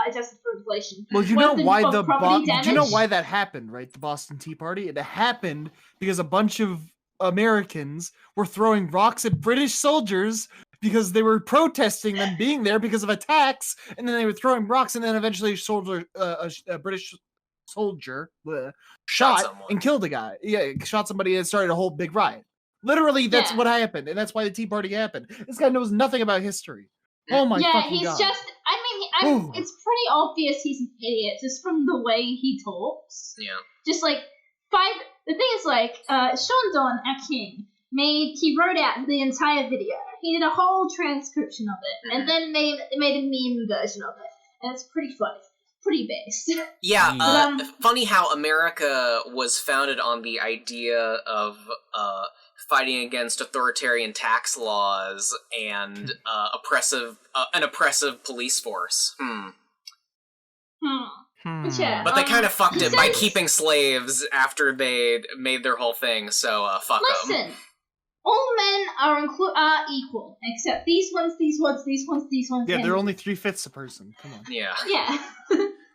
adjusted for inflation? well, you know why you know why that happened, right? The Boston Tea Party. It happened because a bunch of Americans were throwing rocks at British soldiers because they were protesting them being there because of attacks, and then they were throwing rocks, and then eventually a British soldier shot and killed a guy. Yeah, shot somebody and started a whole big riot. Literally, that's what happened, and that's why the Tea Party happened. This guy knows nothing about history. Oh my fucking god. Yeah, he's just. I mean, it's pretty obvious he's an idiot just from the way he talks. Yeah. Just like the thing is, like, Sean Don, our king, he wrote out the entire video. He did a whole transcription of it, and then made a meme version of it, and it's pretty funny, pretty based. Yeah, funny how America was founded on the idea of fighting against authoritarian tax laws and an oppressive police force. Yeah, but they kind of fucked it by keeping slaves after they made their whole thing. So fuck them. Listen. All men are equal, except these ones. Yeah, they're only 3/5 a person. Come on. Yeah. Yeah.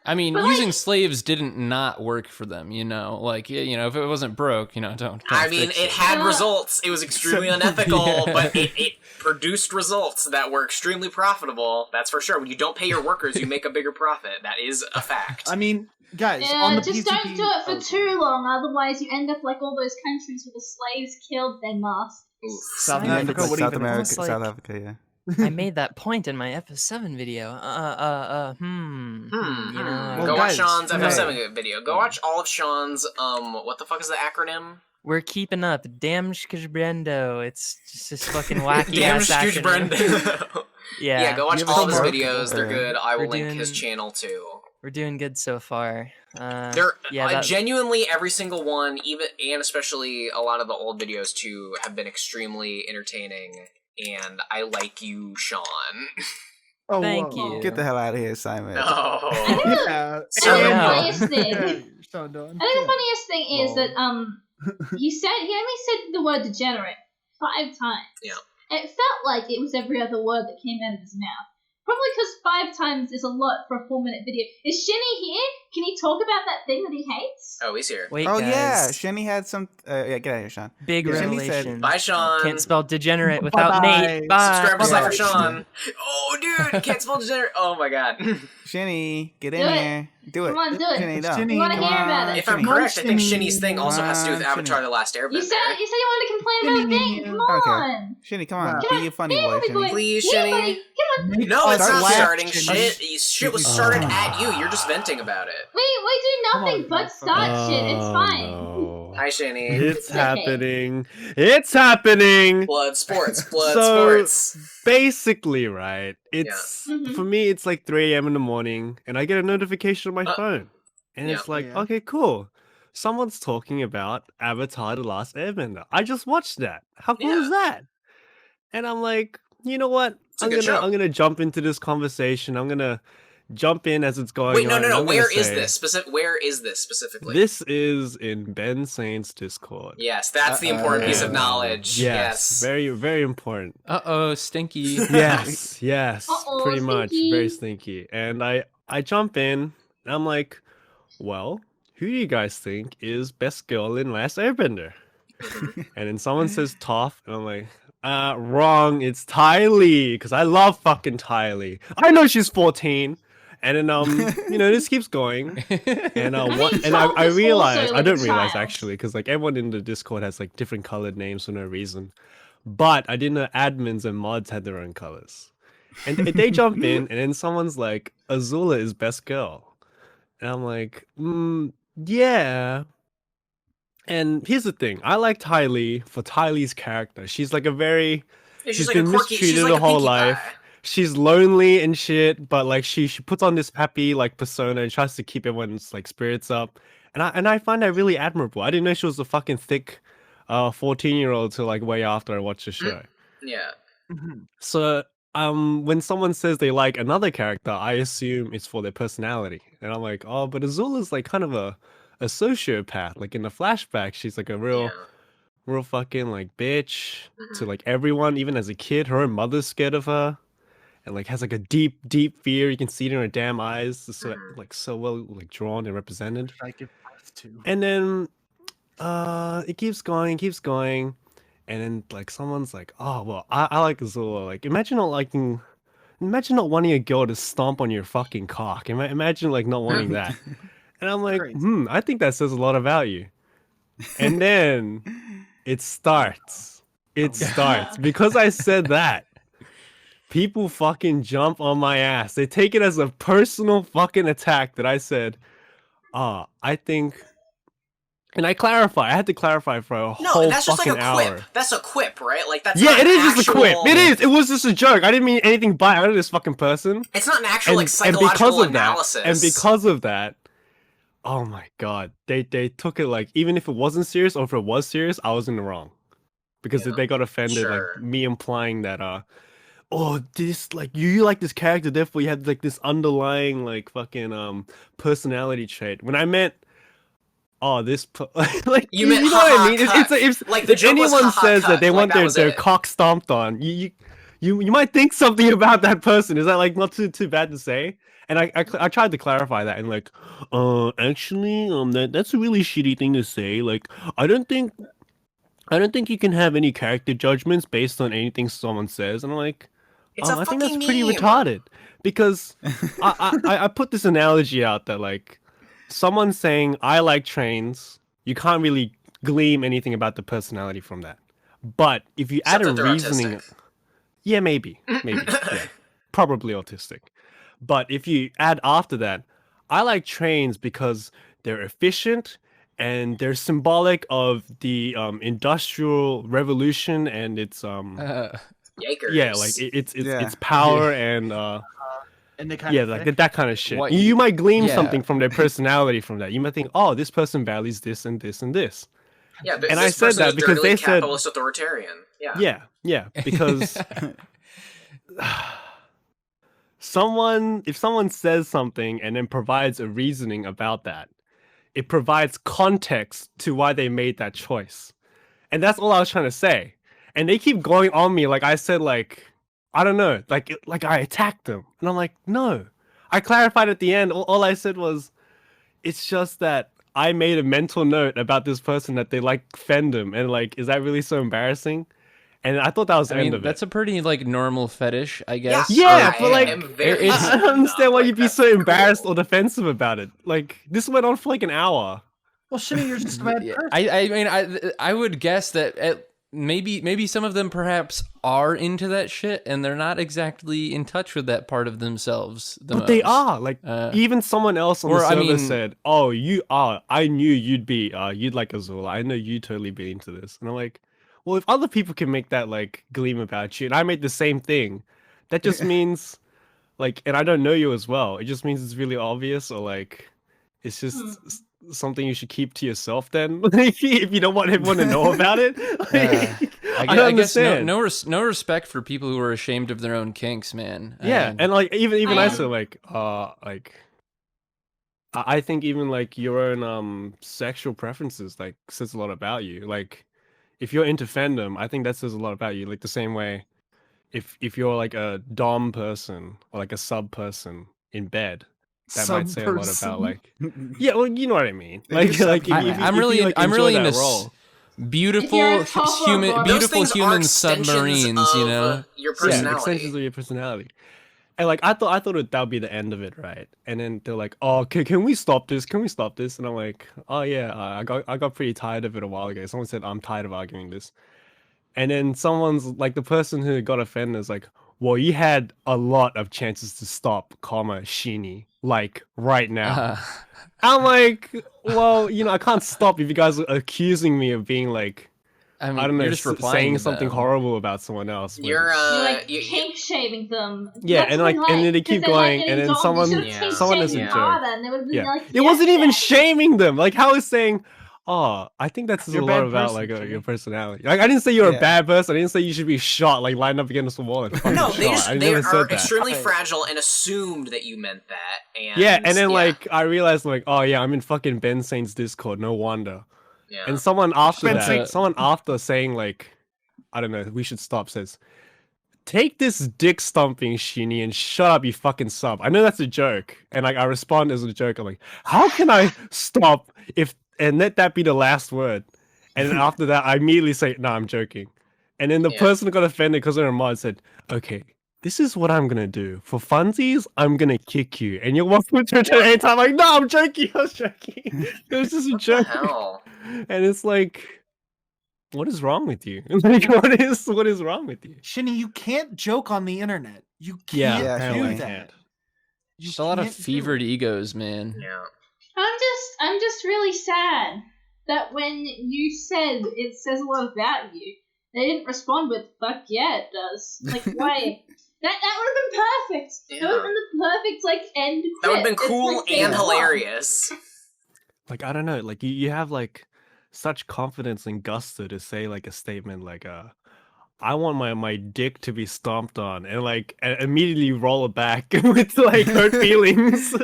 I mean, But, using slaves didn't not work for them, you know? Like, you know, if it wasn't broke, you know, don't I mean, fix it had results. It was extremely unethical, but it produced results that were extremely profitable. That's for sure. When you don't pay your workers, you make a bigger profit. That is a fact. I mean, guys, on the just PCP, don't do it for too long, otherwise you end up like all those countries where the slaves killed their masters. South Africa, what South even? America, Like- South Africa, yeah. I made that point in my FF7 video. You know, Go watch guys, Sean's FF7 video. Go watch all of Sean's, what the fuck is the acronym? we're keeping up. Damn It's just this fucking wacky Damn ass acronym. Brendo. Yeah, Go watch You have a all of his homework? videos. They're Okay. good. I will We're link his doing- channel too. we're doing good so far. Genuinely every single one, even and especially a lot of the old videos too, have been extremely entertaining. And I like you, Sean. Oh, Thank whoa. you. Get the hell out of here, Simon. Oh. Yeah. I think the funniest thing. Sean Don. I think the funniest thing is that he only said the word degenerate 5 times. Yeah. And it felt like it was every other word that came out of his mouth. Probably because 5 times is a lot for a 4-minute video. Is Shinny here? Can he talk about that thing that he hates? Oh, he's here. Wait, Oh guys. yeah, Shenny had some. Yeah, get out of here, Sean. Big Yeah, Shinny revelation. said- Bye, Sean. Can't spell degenerate without Bye-bye. Nate. Bye. Subscribe to Cypher Bye. Sean. Oh, dude, can't spell degenerate. Oh my god. Shenny, get in Do it. here. Do it. Come on, do it. Shenny, no. Shinny, We want to Come hear about on, it. If I'm Shinny. correct, I think Shinny. Shinny's thing also has to do with Come on, Avatar: Shinny. The Last Airbender. You said you wanted to complain about a thing. Come Okay. on. Shinny, come on. Come Be a funny Be a boy, funny boy. Shinny. Please, Yeah, Shinny. buddy. Come on. No, it's Start not laughing. starting shit. Shit was started at you. You're just venting about it. We do nothing on, but start shit. It's fine. Hi, Shinny. It's okay. happening. It's happening. Blood sports. So- Sports. Basically, right? It's Mhm. for me. It's like 3 a.m. in the morning, and I get a notification on my phone, and it's like, Yeah. okay, cool. Someone's talking about Avatar: The Last Airbender. I just watched that. How cool is that? And I'm like, you know what? a good show. I'm gonna jump into this conversation. I'm gonna jump in as it's going Wait, on. no. and I'm gonna Where is say, this? Where is this specifically? This is in Ben Saint's Discord. Yes, that's the important piece of knowledge. Yes, very, very important. Stinky. Yes, yes, Uh-oh, pretty much, stinky. very stinky. And I jump in, and I'm like, well, who do you guys think is best girl in Last Airbender? And then someone says Toph, and I'm like, Wrong. It's Tylee, because I love fucking Tylee. I know she's 14, and then this keeps going, and I realize I don't realize actually, because like everyone in the Discord has like different colored names for no reason, but I didn't know admins and mods had their own colors, and they jump in, and then someone's like, Azula is best girl, and I'm like, yeah. And here's the thing, I like Tylee for Tylee's character. She's like a very... she's been mistreated her whole life. She's lonely and shit, but like she puts on this happy like persona and tries to keep everyone's like spirits up. And I find that really admirable. I didn't know she was a fucking thick 14-year-old till like way after I watched the show. Yeah. So when someone says they like another character, I assume it's for their personality. And I'm like, oh, but Azula's like kind of a sociopath. Like in the flashback, she's like a real fucking like bitch to like everyone, even as a kid. Her own mother's scared of her, and like has like a deep fear. You can see it in her damn eyes. It's so well like drawn and represented. I give birth to. And then it keeps going, and then like someone's like, oh well, I like Azula. Like imagine not wanting a girl to stomp on your fucking cock. Imagine like not wanting that. And I'm like, I think that says a lot about you. And then it starts. Because I said that. People fucking jump on my ass. They take it as a personal fucking attack that I said, I think... And I had to clarify for a whole that's just fucking like a hour. quip. That's a quip, right? Like that's it is just a quip. It is. It was just a joke. I didn't mean anything by out of this fucking person. It's not an actual like psychological analysis. And because of that, oh my god, they took it like, even if it wasn't serious or if it was serious, I was in the wrong, because they got offended like me implying that this like you like this character, therefore you had like this underlying like fucking personality trait, when I meant like you know what I mean. It's like if anyone says that they want their cock stomped on, you might think something about that person. Is that like not too bad to say? And I tried to clarify that, and like, actually, that's a really shitty thing to say. Like, I don't think you can have any character judgments based on anything someone says. And I'm like, I think that's pretty retarded, because I put this analogy out that like, someone saying I like trains, you can't really glean anything about the personality from that. But if you add a reasoning, yeah, maybe, yeah, probably autistic. But if you add after that, I like trains because they're efficient and they're symbolic of the industrial revolution and its Yikers. yeah, like it's power and they kind of like that kind of shit. You might glean something from their personality from that. You might think, oh, this person values this and this and this. Yeah, and I said that because they said capitalist authoritarian. Yeah, because if someone says something and then provides a reasoning about that, it provides context to why they made that choice. And that's all I was trying to say. And they keep going on me like I said, like, I don't know, like I attacked them. And I'm like, no. I clarified at the end. All I said was, it's just that I made a mental note about this person that they like fandom. And like, is that really so embarrassing? And I thought that was the end of it. That's a pretty like normal fetish, I guess. Yeah, but like, I don't understand why you'd be so embarrassed or defensive about it. Like, this went on for like an hour. Well, shit, you're just a bad person. I mean, I would guess that maybe some of them perhaps are into that shit, and they're not exactly in touch with that part of themselves. But they are. Like, even someone else on the server said, "Oh, you are. I knew you'd be. You'd like Azula. I know you'd totally be into this." And I'm like, well, if other people can make that like gleam about you, and I made the same thing, that just means like, and I don't know you as well. It just means it's really obvious, or like, it's just something you should keep to yourself. Then, if you don't want everyone to know about it, I guess no respect for people who are ashamed of their own kinks, man. Yeah, and like even I said like I think even like your own sexual preferences like says a lot about you. Like, if you're into fandom, I think that says a lot about you. Like the same way, if you're like a dom person or like a sub person in bed, that might say a lot about like, yeah, well, you know what I mean. Like if I'm really into role. beautiful beautiful human extensions submarines, you of know? your Yeah, personality. extensions of your personality. And like I thought that would be the end of it, right? And then they're like, "Oh, can we stop this? Can we stop this?" And I'm like, "Oh yeah, I got pretty tired of it a while ago." Someone said, "I'm tired of arguing this." And then someone's like, the person who got offended is like, "Well, you had a lot of chances to stop, comma, Shinny, like right now." I'm like, "Well, you know, I can't stop if you guys are accusing me of being like, I don't know, you're just replying saying to something them. horrible about someone else." You're like kink shaming them. Yeah, That's and what like, and then they keep going, and then someone isn't is a jerk. And they would have been Yeah, like, it wasn't even shaming them. Like, how is saying, "Oh, I think that's You're a a lot bad about person, like Jimmy. your personality." Like, I didn't say you're Yeah. a bad person. I didn't say you should be shot, like lined up against the wall and fucking no, they shot. just I they never are said that. extremely fragile and assumed that you meant that. And Yeah, and then like I realized like, oh yeah, I'm in fucking Ben Saint's Discord. No wonder. Yeah. And someone after Ben that, Saint- someone after saying like, I don't know, we should stop, says, "Take this dick stomping, Shinny, and shut up, you fucking sub." I know that's a joke, and like I respond as a joke. I'm like, how can I stop if and let that be the last word? And then after that, I immediately say, "No, I'm joking." And then the person who got offended because they're a mod said, "Okay, this is what I'm gonna do. For funsies, I'm gonna kick you, and you're welcome to return anytime." Like, no, I'm joking. I was joking. It was just a joke. hell? And it's like, what is wrong with you? Like, what is wrong with you? Shinny, you can't joke on the internet. You Yeah, can't apparently do I that. can't. You Just a lot of can't do fevered egos, man. Yeah. I'm just really sad that when you said it says a lot about you, they didn't respond with "fuck yeah, it does." Like, why? That would have been perfect. Yeah. That would have been the perfect like end. That would have quip. been cool It's like and day one. hilarious. Like, I don't know, like you have like such confidence and gusto to say like a statement like "I want my dick to be stomped on," and like immediately roll it back with like hurt feelings. It's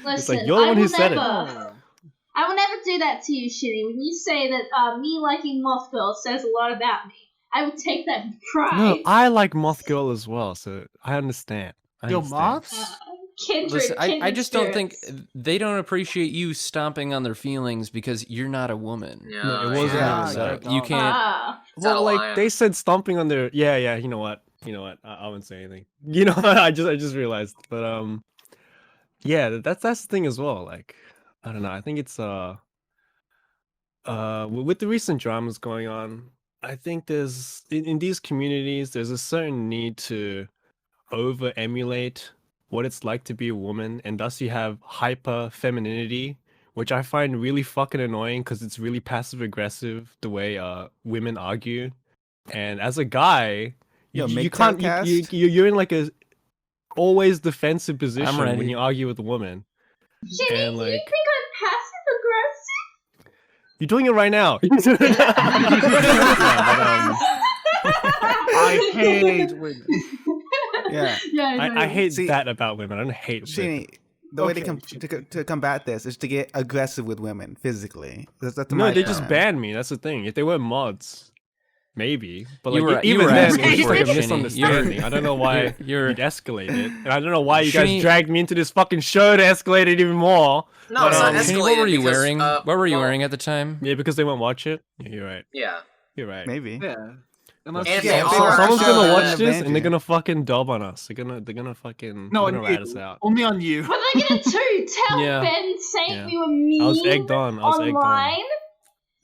like Listen, you're the I one will who said it. never. I will never do that to you, Shitty. When you say that me liking Moth Girl says a lot about me, I would take that with pride. No, I like Moth Girl as well, so I understand. Yo, moths? Kindred, Listen, I kindred just don't think spirits. they don't appreciate you stomping on their feelings because you're not a woman. No, it wasn't yeah. even So that. you can't. Ah. Well, like lion. they said stomping on their yeah. You know what? I wouldn't say anything. You know, I just realized. But yeah, that's the thing as well. Like, I don't know. I think it's with the recent dramas going on, I think there's in these communities there's a certain need to over emulate what it's like to be a woman, and thus you have hyper femininity, which I find really fucking annoying because it's really passive aggressive the way women argue. And as a guy, Yo, you make can't Telcast? you're in like a always defensive position when ready. you argue with a woman. Shitty, And do you like think I'm passive aggressive? you're doing it right now. I hate women. Yeah. I hate See, that about women. I don't hate women. Shinny, the way Okay, to combat this is to get aggressive with women physically. That's No, my they just plan. banned me. That's the thing. If they were mods, maybe. But You like were- you even were then, asking it's for like it, a Shinny. misunderstanding. I don't know why you're- you'd escalate it, and I don't know why you guys Shinny- dragged me into this fucking show to escalate it even more. No, it's not Shinny, escalated. what were you because, wearing? What were you well, wearing at the time? Yeah, because they won't watch it. Yeah, you're right. Yeah. You're right. Maybe. Yeah. Unless And you they get- are- Someone's Sure, gonna watch they're this gonna and they're ban gonna fucking dub on us. They're gonna fucking No, they're gonna on rat you. us out. Only on you. What are they gonna do? Tell Yeah. Ben Saint Yeah. we were mean I was egged on. online?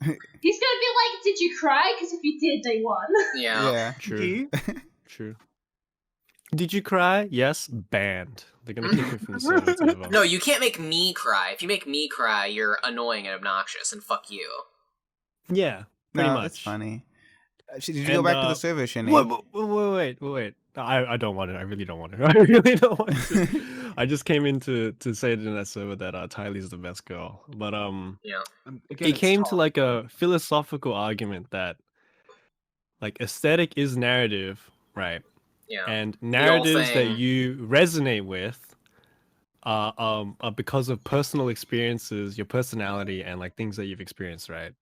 He's gonna be like, "Did you cry? Because if you did, they won." Yeah. Yeah. True. True. Did you cry? Yes. Banned. They're gonna kick me from the server. It's over. No, you can't make me cry. If you make me cry, you're annoying and obnoxious, and fuck you. Yeah. Pretty No, much. that's funny. Did you And, go back to the server, Shinny? Wait. I don't want it. I really don't want it. I really don't want it. I just came in to say it in that server that Tylee's the best girl. But Yeah. Again, it it's came to talk. like a philosophical argument that like aesthetic is narrative, right? Yeah. And old narratives that thing. you resonate with are because of personal experiences, your personality, and like things that you've experienced, right?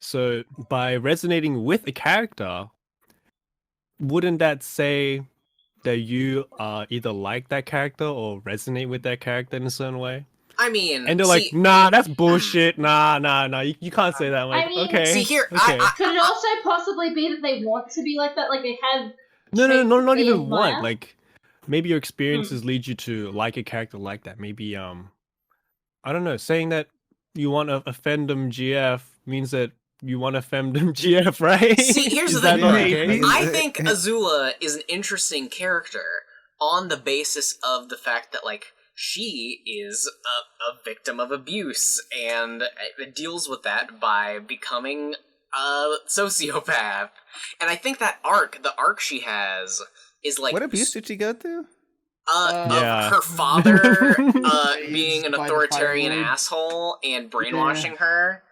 So by resonating with a character, wouldn't that say that you either like that character or resonate with that character in a certain way? I mean, and they're like, nah, that's bullshit. Nah, you can't say that. I'm like, I mean, okay. See here, okay. Could it also possibly be that they want to be like that? Like they have. No, not even admire? want. Like, maybe your experiences lead you to like a character like that. Maybe, I don't know. Saying that you want a femdom GF means that you want a femdom GF, right? See, here's the that thing. not the case? I think Azula is an interesting character on the basis of the fact that, like, she is a victim of abuse and deals with that by becoming a sociopath. And I think that the arc she has is like... What abuse did she go through? Of her father being an authoritarian asshole and brainwashing her.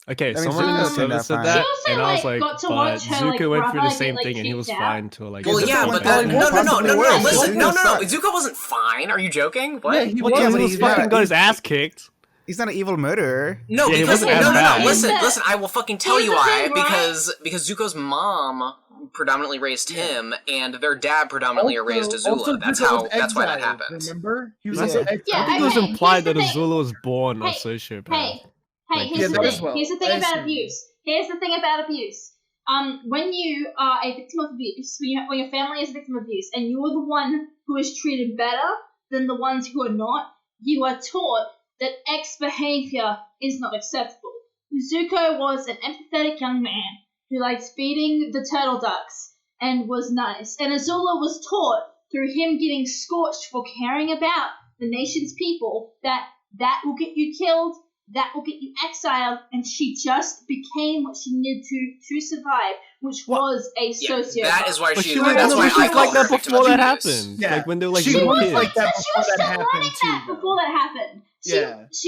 Okay, I mean, someone Zuko said turned out fine. that, She and also, I was like, like, got to but watch her, like, Zuko went through the brother same get, thing, and he was kicked out. fine till like. Well, yeah, but then no. worse. Listen, no. Zuko Zuko wasn't fine. Are you joking? What? Yeah, he Well, was. yeah, but but he he's fucking not- got his ass kicked. He's not an evil murderer. No, Yeah, he because wasn't as bad. Listen. I will fucking tell Here's you the why. thing, right? Because Zuko's mom predominantly raised him, and their dad predominantly raised Also, Azula. That's Zuko was that's why that exiled, happened. Remember? He was Yeah. also Yeah, exiled. I think it was okay, implied that here's the thing. Azula was born a Hey, sociopath. Hey, Like, here's yeah, the that thing. as well. Here's the thing I about assume. abuse. Here's the thing about abuse. When you are a victim of abuse, when your family is a victim of abuse, and you're the one who is treated better than the ones who are not, you are taught that X behavior is not acceptable. Zuko was an empathetic young man who liked feeding the turtle ducks and was nice. And Azula was taught through him getting scorched for caring about the nation's people that will get you killed, that will get you exiled, and she just became what she needed to survive, which was a sociopath. That is why But she. she was, That's why she I was like call her that a victim before of that abuse. happened. Yeah. Like when they were like She little was kids. like that She before was that still happened like too, that though. before that happened. She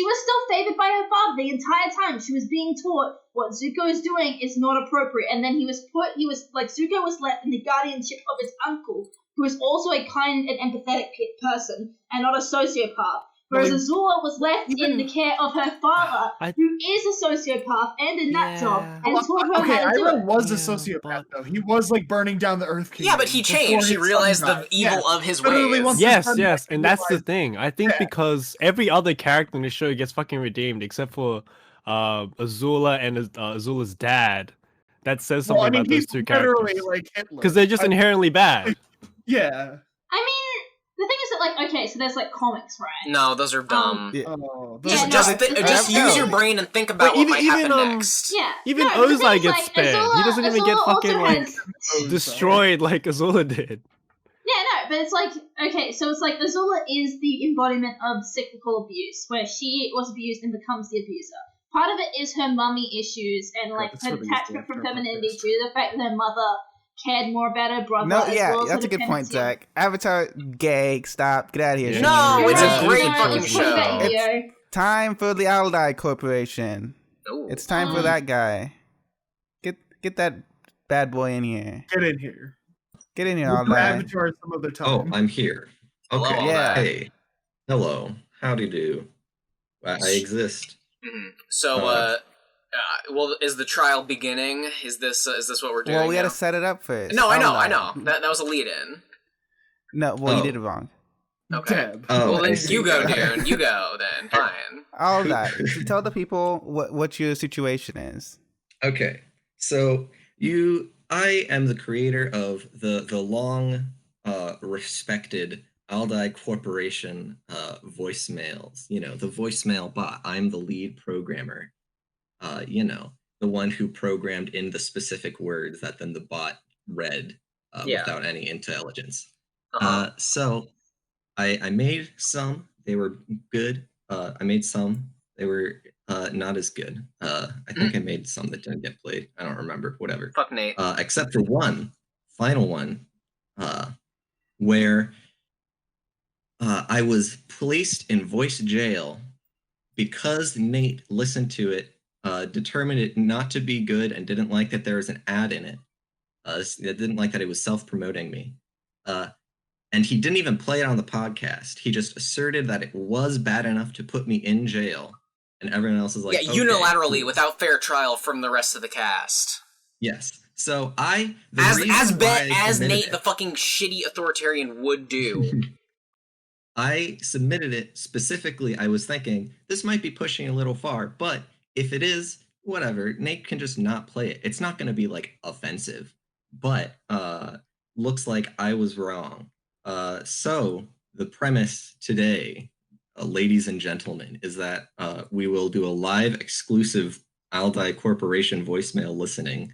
was still favored by her father the entire time. She was being taught what Zuko is doing is not appropriate, and then Zuko was left in the guardianship of his uncle, who is also a kind and empathetic person and not a sociopath. Whereas Azula was left in the care of her father, who is a sociopath and a nut job, and taught her how to do it. was a sociopath, though. He was like burning down the Earth Kingdom. Yeah, but he changed. He realized the evil of his ways. Yes, and that's the thing. I think because every other character in the show gets fucking redeemed except for Azula and Azula's dad. That says something about those two characters. Like Hitler. Because they're just inherently bad. Yeah. I mean, the thing is that, like, okay, so there's, like, comics, right? No, those are dumb. Just use your brain and think about what might happen next. Yeah. Even No, the thing Ozai is, gets like, spared. Azula- He doesn't even get Azula fucking, also like, has- destroyed like Azula did. Yeah, no, but it's like, okay, so it's like Azula is the embodiment of cyclical abuse, where she was abused and becomes the abuser. Part of it is her mummy issues and, like, her detachment from femininity due to the fact that her mother cared more about her brother. No, as yeah, well as that's her a good point, dependency on- Zach. Avatar, gay, stop, get out of here. Yeah. No, Shane. it's a Right, great right, fucking let's talk about show. Leo. Time for the Aldai Corporation. Ooh. It's time for that guy. Get that bad boy in here. Get in here. Get in here, We'll do Aldai. Avatar some other time. Oh, I'm here. Hello, Okay. Yeah. Hey. Hello. Howdy do. I exist. Mhm. So, well, is the trial beginning? Is this what we're doing? Well, we now? gotta set it up first. No, I know. Aldai. That was a lead-in. No, well, Oh. you did it wrong. Okay. Oh, Well, I then see. you go, Darren. You go, then. Fine. Aldai, so tell the people what your situation is. Okay. So I am the creator of the long respected Aldai Corporation voicemails. You know, the voicemail bot. I'm the lead programmer. You know, the one who programmed in the specific words that then the bot read without any intelligence. So I made some. They were good. I made some. They were not as good. I think I made some that didn't get played. I don't remember. Whatever. Fuck Nate. Except for one, final one, where I was placed in voice jail because Nate listened to it, determined it not to be good, and didn't like that there was an ad in it. Didn't like that it was self-promoting me. And he didn't even play it on the podcast. He just asserted that it was bad enough to put me in jail. And everyone else is like, yeah, okay, unilaterally, cool. without fair trial from the rest of the cast. Yes. So as Nate, the fucking shitty authoritarian, would do. I submitted it specifically. I was thinking this might be pushing a little far, but if it is, whatever. Nate can just not play it. It's not going to be like offensive, but looks like I was wrong. So the premise today, ladies and gentlemen, is that we will do a live exclusive I'll Die Corporation voicemail listening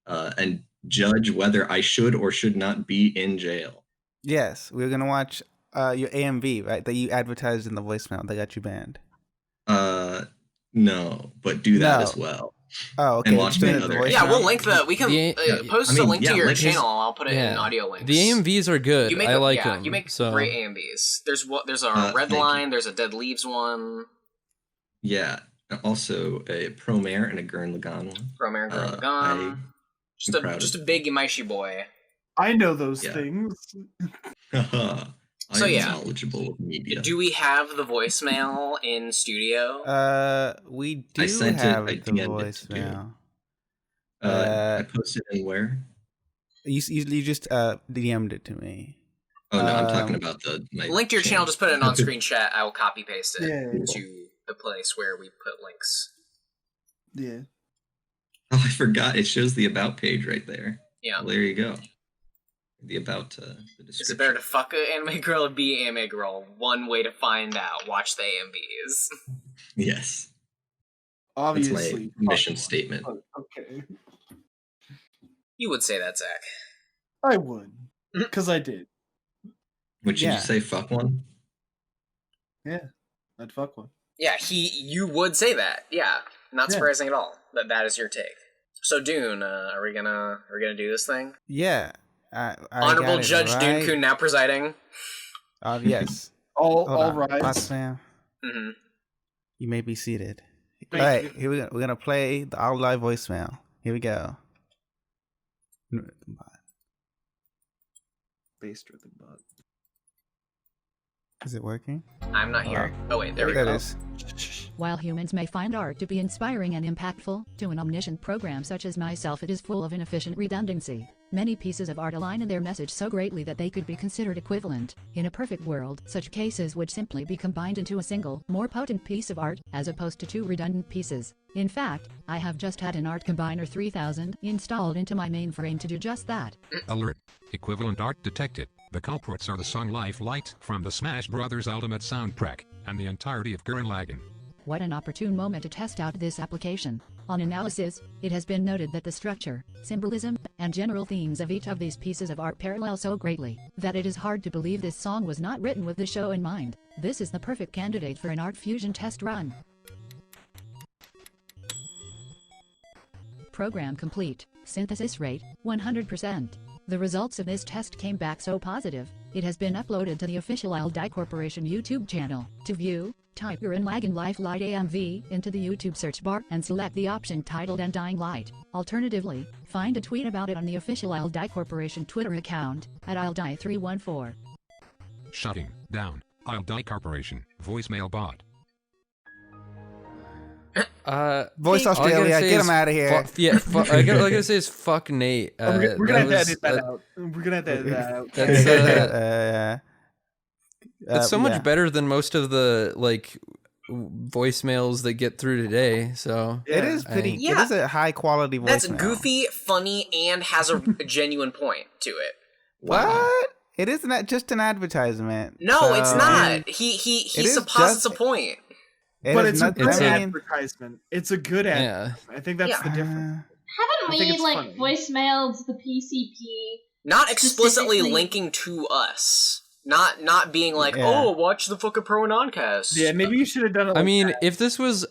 and judge whether I should or should not be in jail. Yes, we're gonna watch your AMV, right? That you advertised in the voicemail that got you banned. No, but do that as well. Oh, okay. And watch the other. Yeah, we'll link the. We can post a link to your channel. I'll put it in audio links. The AMVs are good. You make I like them. You make so. great AMVs. There's a Red Line. There's a Dead Leaves one. Yeah. Also a Promare and a Gurren Lagann one. Promare and Gurren Lagann. Just a big Imaishi boy. I know those things. So yeah, knowledgeable of media. Do we have the voicemail in studio? We do have the voicemail. I posted it where? You just DM'd it to me. Oh no, I'm talking about my link to your channel. Just put it in on-screen chat. I will copy paste it to the place where we put links. Yeah. Oh, I forgot. It shows the about page right there. Yeah. Well, there you go. The about the description. Is it better to fuck an anime girl or be an anime girl? One way to find out. Watch the AMVs. Yes. Obviously. That's my mission statement. Okay. You would say that, Zach. I would. Because I did. Would you say fuck one? Yeah. I'd fuck one. Yeah, you would say that. Yeah. Not surprising at all. That is your take. So Dune, are we gonna do this thing? Yeah. Honorable Judge right. Dune-kun now presiding. Yes. All right. Mm-hmm. You may be seated. All right, here we go. We're gonna play the I'll Die voicemail. Here we go. Based with the bug. Is it working? I'm not here. Oh wait, there we go. It is. While humans may find art to be inspiring and impactful, to an omniscient program such as myself it is full of inefficient redundancy. Many pieces of art align in their message so greatly that they could be considered equivalent. In a perfect world, such cases would simply be combined into a single, more potent piece of art, as opposed to two redundant pieces. In fact, I have just had an Art Combiner 3000 installed into my mainframe to do just that. Alert. Equivalent art detected. The culprits are the song Life Light from the Smash Brothers Ultimate soundtrack, and the entirety of Gurren Lagann. What an opportune moment to test out this application. On analysis, it has been noted that the structure, symbolism, and general themes of each of these pieces of art parallel so greatly, that it is hard to believe this song was not written with the show in mind. This is the perfect candidate for an art fusion test run. Program complete. Synthesis rate, 100%. The results of this test came back so positive, it has been uploaded to the official I'll Die Corporation YouTube channel. To view, type Gurren Lagann Life Light AMV into the YouTube search bar and select the option titled Undying Light. Alternatively, find a tweet about it on the official I'll Die Corporation Twitter account, at I'll Die 314. Shutting down I'll Die Corporation voicemail bot. Voice Australia, get him out of here. All I gotta say is fuck Nate. We're gonna have to edit that out. We're gonna have to edit that out. It's so much better than most of the voicemails that get through today. So it is pretty. It is a high quality voicemail. That's goofy, funny, and has a genuine point to it. What? It isn't just an advertisement. No, it's not. He supposits a point. But it's a good advertisement. It's a good advertisement. I think that's the difference. Haven't we voicemailed the PCP? Not explicitly linking to us. Not being like, oh, watch the fucking Pro and Oncast. Yeah, maybe you should have done it. I mean, if this was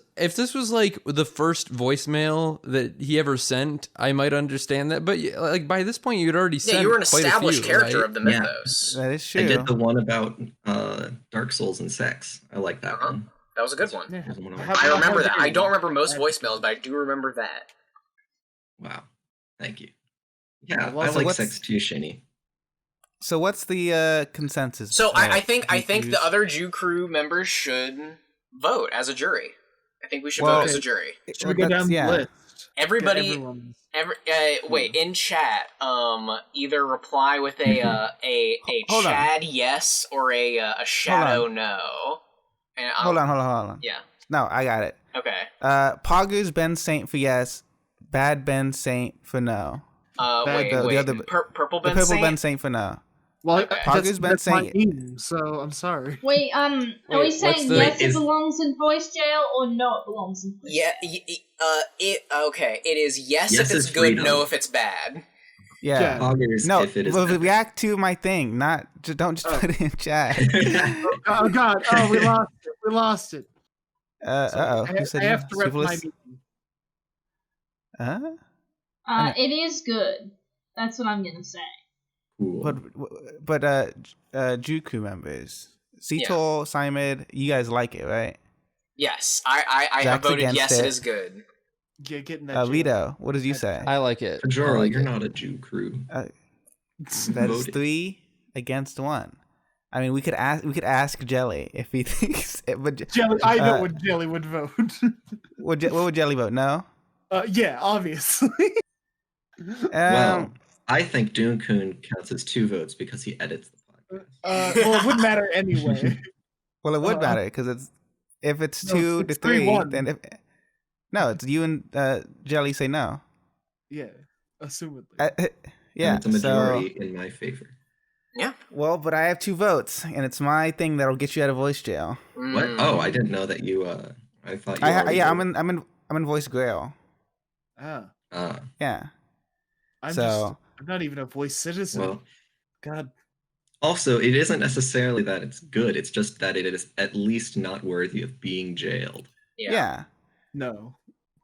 like the first voicemail that he ever sent, I might understand that. But by this point, you'd already sent. Yeah, you were an established character right? of the mythos. That is true. I did the one about Dark Souls and sex. I like that one. That was a good one. Yeah. I remember that. I don't remember most voicemails, but I do remember that. Wow. Thank you. Yeah, I like sex too, Shinny. So what's the consensus? So I think the other Jew crew members should vote as a jury. I think we should vote as a jury. Should we go down the list? Everybody, wait, in chat, either reply with a Chad yes or a Shadow no. And hold on. Yeah. No, I got it. Okay. Poggers Ben Saint for yes, Bad Ben Saint for no. Wait. Purple Ben Purple Saint? Ben Saint for no. Well, Poggers Ben that's my Saint. name, so I'm sorry. Wait, are we saying yes, it belongs in voice jail, or no, it belongs in voice jail? It is yes if it's good, freedom. No if it's bad. Yeah. Poggers No, if it is well, bad. react to my thing, don't just put it in chat. Oh God! Oh, we lost it. Who said I have to rep my Superless? meeting. It is good. That's what I'm gonna say. But Juku members, Cetol, Simon, you guys like it, right? Yes, I have voted yes. It is good. Yeah, getting that. Rito, what did you say? I like it. Joro, like you're it. not a Jew crew. That is 3 against 1. I mean, we could ask Jelly if he thinks. Jelly, I know what Jelly would vote. What would Jelly vote? No. Yeah, obviously. Well, I think Dune-kun counts as 2 votes because he edits the podcast. Well, it wouldn't matter anyway. Well, it would matter because if it's 2 to 3, 3-1. then it's you and Jelly say no. Yeah, assumedly. Yeah, and it's a majority in my favor. Yeah. Well, but I have 2 votes, and it's my thing that'll get you out of voice jail. What? Oh, I didn't know that you. I thought you. I'm in voice grail. Yeah. I'm not even a voice citizen. Well, God. Also, it isn't necessarily that it's good. It's just that it is at least not worthy of being jailed. Yeah. No.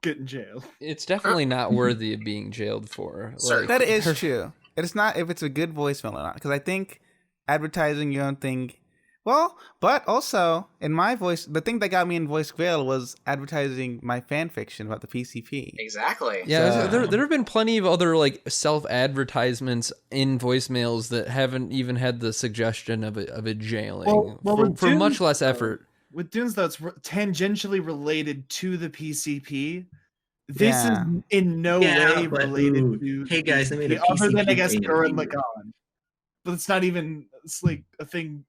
Get in jail. It's definitely not worthy of being jailed for. That is true. It's not if it's a good voicemail or not. Because I think advertising your own thing. Well, but also in my voice, the thing that got me in voice grail was advertising my fan fiction about the PCP. Exactly. Yeah, there have been plenty of other self-advertisements in voicemails that haven't even had the suggestion of a jailing for much less effort. With Dunes, though, it's tangentially related to the PCP. This is in no way related to. Hey guys, I made a other PCP than I guess game. Gurren Lagann, but it's not even. It's like a thing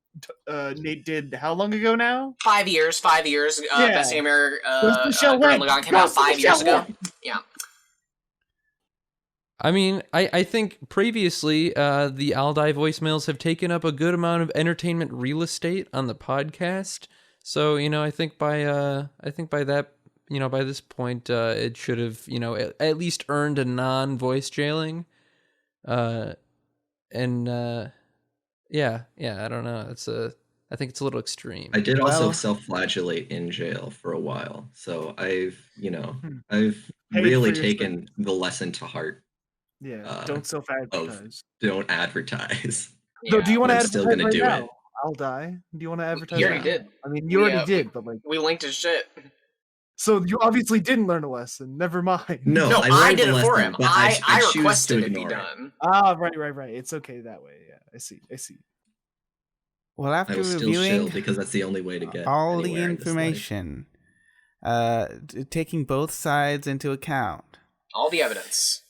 Nate did how long ago now? 5 years. 5 years. Best Gamer Gurren Lagann came out 5 years ago. Yeah. I mean, I think previously the Aldai voicemails have taken up a good amount of entertainment real estate on the podcast. So I think by that by this point it should have at least earned a non-voice jailing. Yeah, I don't know. I think it's a little extreme. I did also self-flagellate in jail for a while, so I've really taken the lesson to heart. Yeah, don't self-advertise. Don't advertise. So do you want to advertise still gonna right do now? it. I'll die. Do you want to advertise? You already did. I mean, you already did, but we linked his shit. So you obviously didn't learn a lesson. Never mind. No, I did it for him. I choose requested to it be ignore done. Right. It's okay that way. Yeah, I see. Well, after I was still reviewing chill because that's the only way to get all the anywhere in this life. information, taking both sides into account, all the evidence,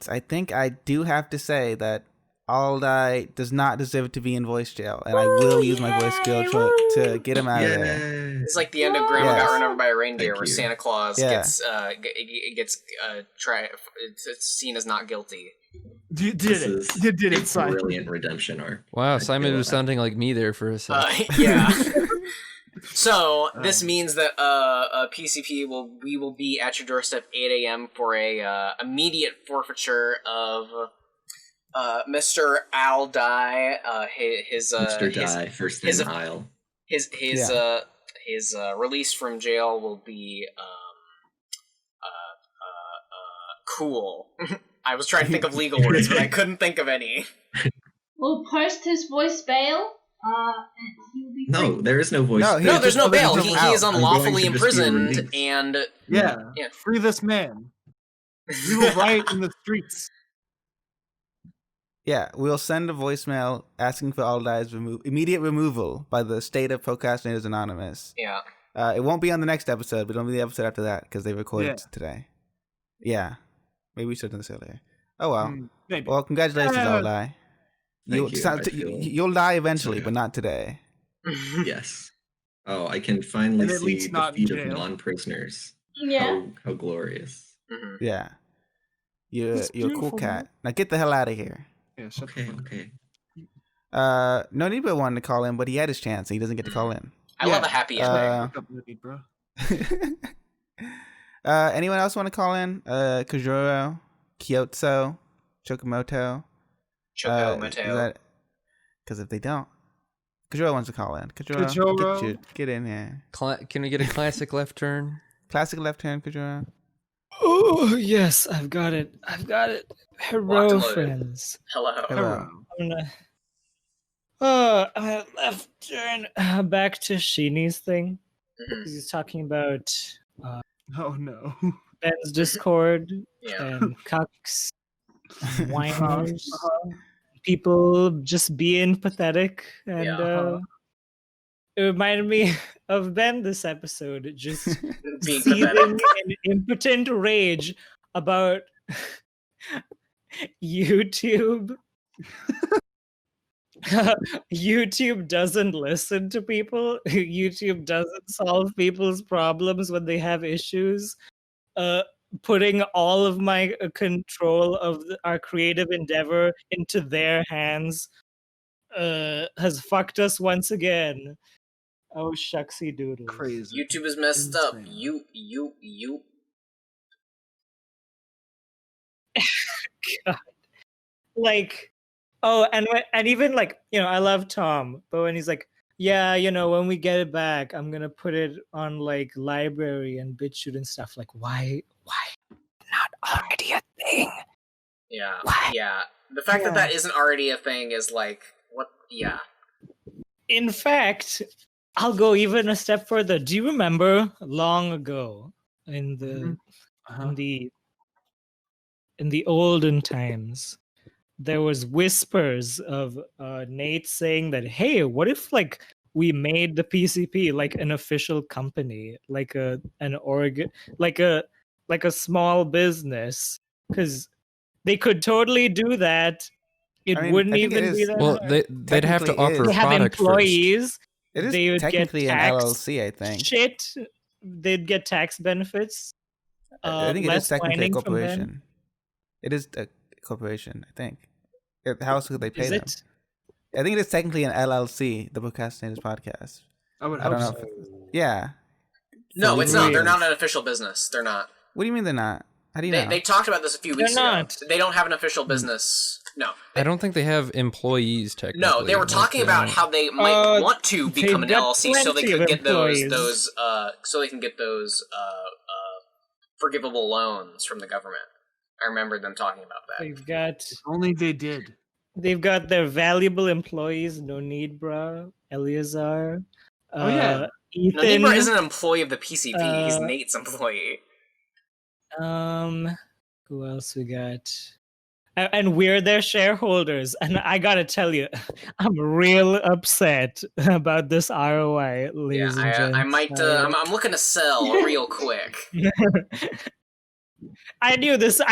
I think I do have to say that Aldai does not deserve to be in voice jail, and I will use my voice skill to get him out of there. It's like the end of Grandma Got Run Over by a Reindeer, where Santa Claus gets seen as not guilty. You did it, Simon. Brilliant redemption arc. Wow, Simon was sounding like me there for a second. Yeah. So this means that PCP will be at your doorstep 8 a.m. for a immediate forfeiture of Mr. Aldai. Mr. Dai, first name Isle. His release from jail will be cool. I was trying to think of legal words, but I couldn't think of any. We'll post his voice bail. And he will be free. No, there is no voice. No, there's no bail. He is unlawfully imprisoned, and free this man. We will riot in the streets. Yeah, we'll send a voicemail asking for Aldai's immediate removal by the state of Procrastinators Anonymous. Yeah. It won't be on the next episode, but it'll be the episode after that because they recorded today. Yeah, maybe we should have done this earlier. Oh well. Maybe. Well, congratulations, Aldai. Thank you. You'll die eventually, but not today. Yes. Oh, I can finally And at see least the not feet in of jail. non-prisoners. Yeah. How glorious. Yeah. You're a cool beautiful, cat. man. Now get the hell out of here. Yeah, Okay. Noniba wanted to call in, but he had his chance. And he doesn't get to call in. I love a happy ending. Bro. Anyone else want to call in? Kojuro, Kyotso, Chokomoto. Because if they don't, Kojuro wants to call in. Kojuro, get in here. Can we get a classic left turn? Classic left turn, Kojuro. Oh yes, I've got it. Hello, friends. Hello. Left turn back to Sheenie's thing. He's talking about oh no, Ben's Discord and cucks, whiners, people just being pathetic, and it reminded me of Ben this episode, just seething in impotent rage about YouTube. YouTube doesn't listen to people. YouTube doesn't solve people's problems when they have issues. Putting all of my control of our creative endeavor into their hands has fucked us once again. Oh, shucksy doodles. Crazy. YouTube is messed up. You. God. Like, oh, and even like, I love Tom, but when he's like, yeah, when we get it back, I'm gonna put it on like library and BitChute and stuff. Like, why not already a thing? Yeah. Yeah. The fact that isn't already a thing is like, what? Yeah. In fact, I'll go even a step further. Do you remember long ago in the in the olden times, there was whispers of Nate saying that, hey, what if like we made the PCP like an official company, like an org, like a small business, because they could totally do that. It wouldn't even be that. Well, they'd have to offer they have product employees. first. It is they would technically get an tax LLC, I think. Shit, they'd get tax benefits. I think it is technically a whining from them. corporation. It is a corporation, I think. How else could they pay Is them? it? I think it is technically an LLC, the Procrastinators podcast. I would don't hope know. so. Yeah. No, it's not. They're not an official business. They're not. What do you mean they're not? How do you know? They talked about this a few weeks They're ago. not. They don't have an official business. No. I don't think they have employees technically. No, they were talking about how they might want to become an they've got LLC so they plenty could of get employees. those forgivable loans from the government. I remember them talking about that. They've got. If only they did. They've got their valuable employees. No need, bro. Eleazar. Oh yeah. Ethan. Nonibra isn't an employee of the PCP. He's Nate's employee. Who else we got? And we're their shareholders. And I gotta tell you, I'm real upset about this ROI, ladies and gents. I might. I'm looking to sell real quick. I knew this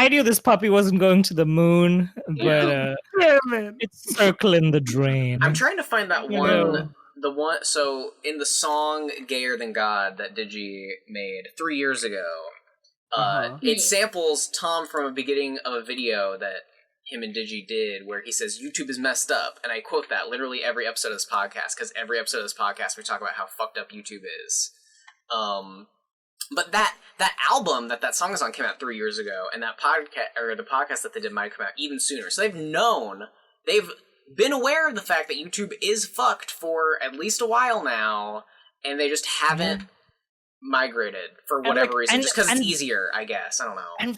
puppy wasn't going to the moon, but it's circling the drain. I'm trying to find that one. The one. So in the song "Gayer Than God" that Digi made 3 years ago. It samples Tom from a beginning of a video that him and Digi did where he says YouTube is messed up, and I quote that literally every episode of this podcast, because every episode of this podcast we talk about how fucked up YouTube is. But that album that song is on came out 3 years ago, and that podcast, or the podcast that they did, might have come out even sooner. So they've been aware of the fact that YouTube is fucked for at least a while now, and they just haven't migrated for whatever reason, just because it's easier, I guess. I don't know.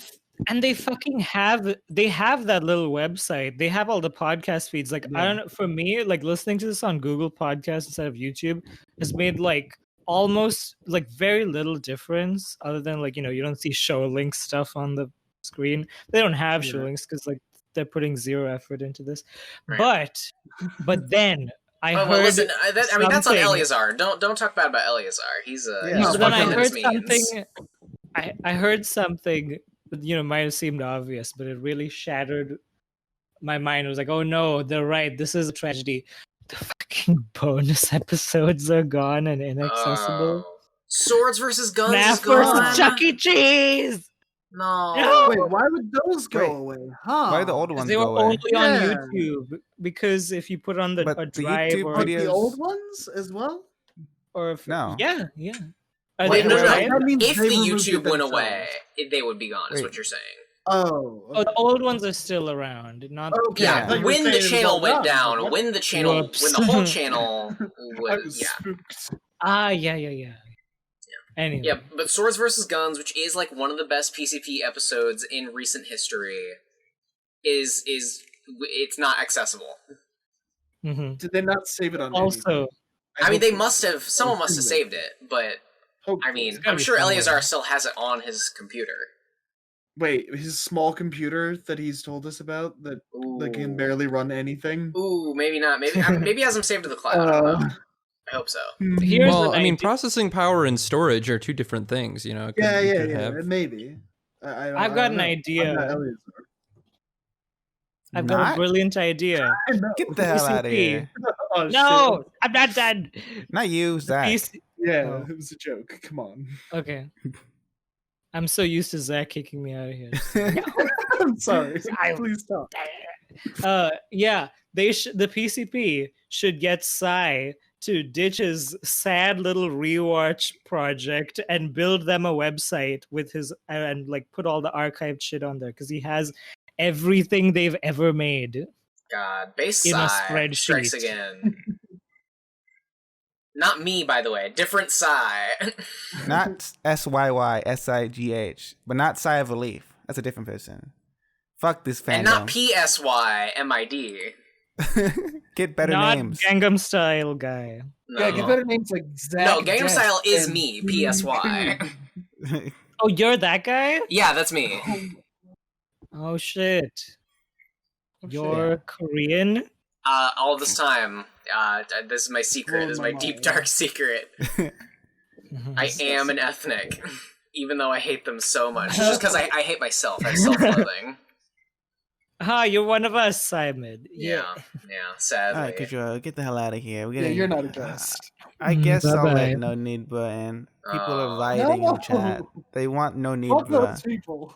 And they fucking have that little website. They have all the podcast feeds. Like, I don't know, for me, like listening to this on Google Podcasts instead of YouTube has made like almost like very little difference, other than like, you don't see show link stuff on the screen. They don't have show links because like they're putting zero effort into this. Right. But then I heard. Well, listen, that's on Eleazar. Don't talk bad about Eleazar. He's but then I heard something. I heard something might have seemed obvious, but it really shattered my mind. It was like, oh no, they're right. This is a tragedy. The fucking bonus episodes are gone and inaccessible. Swords versus Guns FNAF is gone. versus Chuck E. Cheese. No. Wait, why would those go away? Huh? Why the old ones They go were away? only on YouTube because if you put on a But the drive YouTube or The old ones as well? or if, No. yeah. Are Wait, they no. right? That means If they the removed it YouTube went themselves. away, they would be gone. Is Wait. what you're saying? Oh. Oh, the old ones are still around. Not Okay. Yeah, I thought you were when saying the it was channel all went done. down, What? when the whole channel was, yeah. Spooked. Yeah. Anyway. Yeah, but Swords versus Guns, which is like one of the best PCP episodes in recent history, is it's not accessible. Mm-hmm. Did they not save it on? Also, I mean, they must have. Someone must have saved it, but I mean, gotta I'm be sure somewhere. Eleazar still has it on his computer. Wait, his small computer that he's told us about that can barely run anything. Ooh, maybe not. Maybe he has them saved to the cloud. I don't know. I hope so. Well, I mean, processing power and storage are two different things. You know. It could have- Maybe. I've got an idea. I've got Not? a brilliant idea. Get the hell out of here. Oh, No, I'm not done. Not you, Zach. Yeah, it was a joke. Come on. Okay. I'm so used to Zach kicking me out of here. I'm sorry. Please stop. Yeah, the PCP should get Sai to ditch his sad little rewatch project and build them a website with his and like put all the archived shit on there because he has everything they've ever made. God, base in a Psy spreadsheet. strikes again. Not me, by the way. Different Psy. Not SYYSIGH, but not Sigh of Relief. That's a different person. Fuck this fandom. And not PSYMID. Get better Not names. Gangnam Style guy. No. Yeah, get better names like Zacdeath. No, Gangnam Style is and- me, PSY. Oh, you're that guy? Yeah, that's me. Oh shit. You're Korean? All this time. This is my secret. This is my deep, dark secret. I am an ethnic. Even though I hate them so much. It's just because I hate myself. I have self-loathing. You're one of us, Simon. Yeah, sadly. Alright, Kajua, get the hell out of here. Yeah, you're not a guest. I guess I'll Bye-bye. let No Need button. People are rioting No. in chat. They want No Need Fuck those people.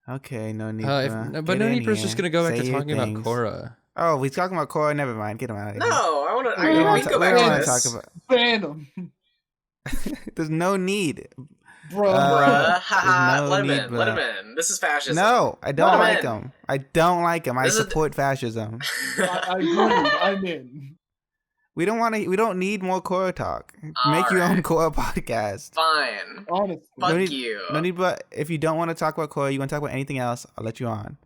Okay, No Need but No Need is just gonna go back to talking about Korra. Oh, he's talking about Korra. Never mind. Get him out of here. No, I want to. We don't We can go back to want to this. talk about. Ban him. There's no need. Bro. Bruh, haha, no let him need, in. Let him in. This is fascism. No, I don't Let like him in. him. I don't like him. I This is- support fascism. I agree. I'm in. We don't want to. We don't need more Korra talk. Make your own Korra podcast. Fine. Honestly. Fuck no need, you. No need. But if you don't want to talk about Korra, you want to talk about anything else, I'll let you on.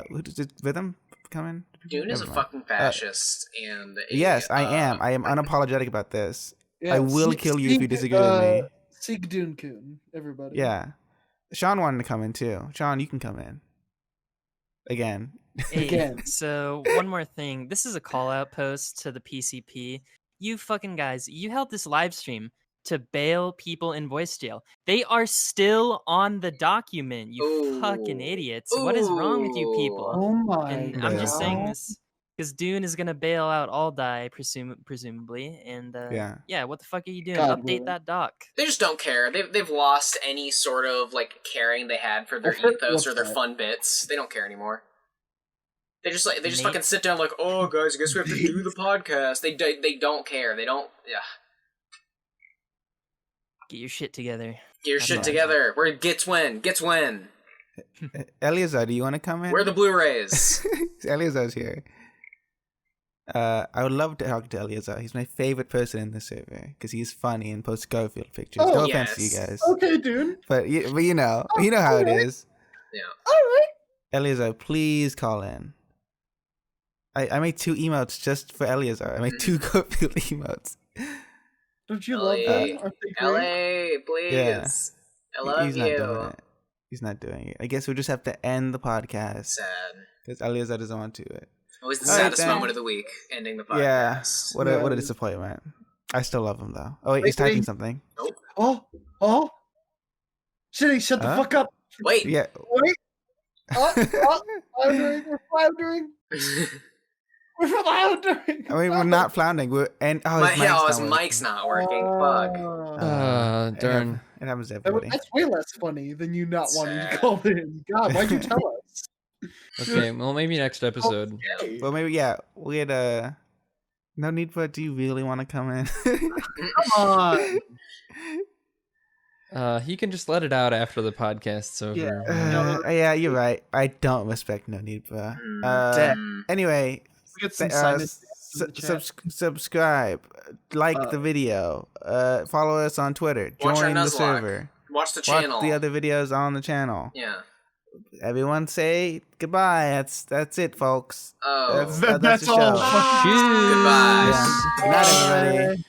Who does Rhythm come in? Dune is a Never mind. fucking fascist, and Yes, I am. I am unapologetic about this. Yeah, I will kill you if you disagree with me. Seek Dune-kun, everybody. Yeah. Sean wanted to come in too. Sean, you can come in. Again. Hey, so one more thing. This is a call out post to the PCP. You fucking guys, you held this live stream to bail people in voice jail. They are still on the document, you fucking idiots. What is wrong with you people? Oh my And I'm just saying God. this because Dune is gonna bail out all die, presumably. And yeah, what the fuck are you doing? God Update willing. that doc. They just don't care. They've lost any sort of like caring they had for their ethos or their fun bits. They don't care anymore. They just fucking sit down like, oh guys, I guess we have to do the podcast. They don't care. They don't. Yeah. Get your shit together. Get your shit together. Where gets when? Eleazar, do you want to come in? Where are the Blu-rays? Eleazar's here. I would love to talk to Eleazar. He's my favorite person in the server because he's funny and posts Garfield pictures. Oh, no offense to you guys. Okay, dude. But you know how it is. Yeah. All right. Eleazar, please call in. I made 2 emotes just for Eleazar. I made 2 Garfield emotes. Don't you love them? Aren't they great? LA, please. Yeah. I love He's you. not doing it. He's not doing it. I guess we'll just have to end the podcast. Sad. Because Eleazar doesn't want to. Always the All right, saddest then. moment of the week, ending the podcast. Yeah. What a disappointment. I still love him though. Oh wait, he's typing something. Oh. Shitty, shut the fuck up. Wait. Yeah. Wait. Floundering. We're floundering. We're floundering. I mean, we're not floundering. We're and His mic's not working. Fuck. Darn. It happens to everybody. That's way less funny than you not wanting to call in. God, why'd you tell us? Okay, well, maybe next episode. Okay. Well, maybe we had no need for it. Do you really want to come in? Come on. He can just let it out after the podcast's over. Yeah, you're right. I don't respect no need for. Anyway, get some silence in the chat. subscribe, like the video, follow us on Twitter, join the server, watch the channel, watch the other videos on the channel. Yeah. Everyone say goodbye. That's it, folks. Oh, that's the show. Goodbye. Yeah. Good night, everybody.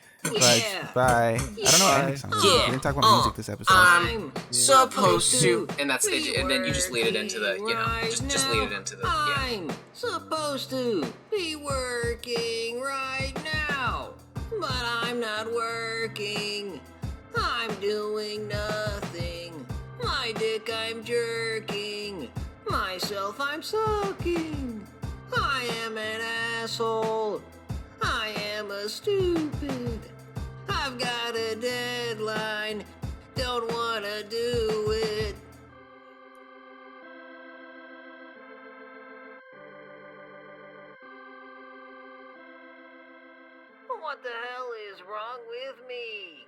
Bye. I don't know any songs. We didn't talk about music this episode. I'm supposed to, and that's it, and then you just lead it into the, just lead it into the. Yeah. I'm supposed to be working right now, but I'm not working. I'm doing nothing. My dick I'm jerking. Myself I'm sucking. I am an asshole. I am a stupid. I've got a deadline. Don't wanna do it. What the hell is wrong with me?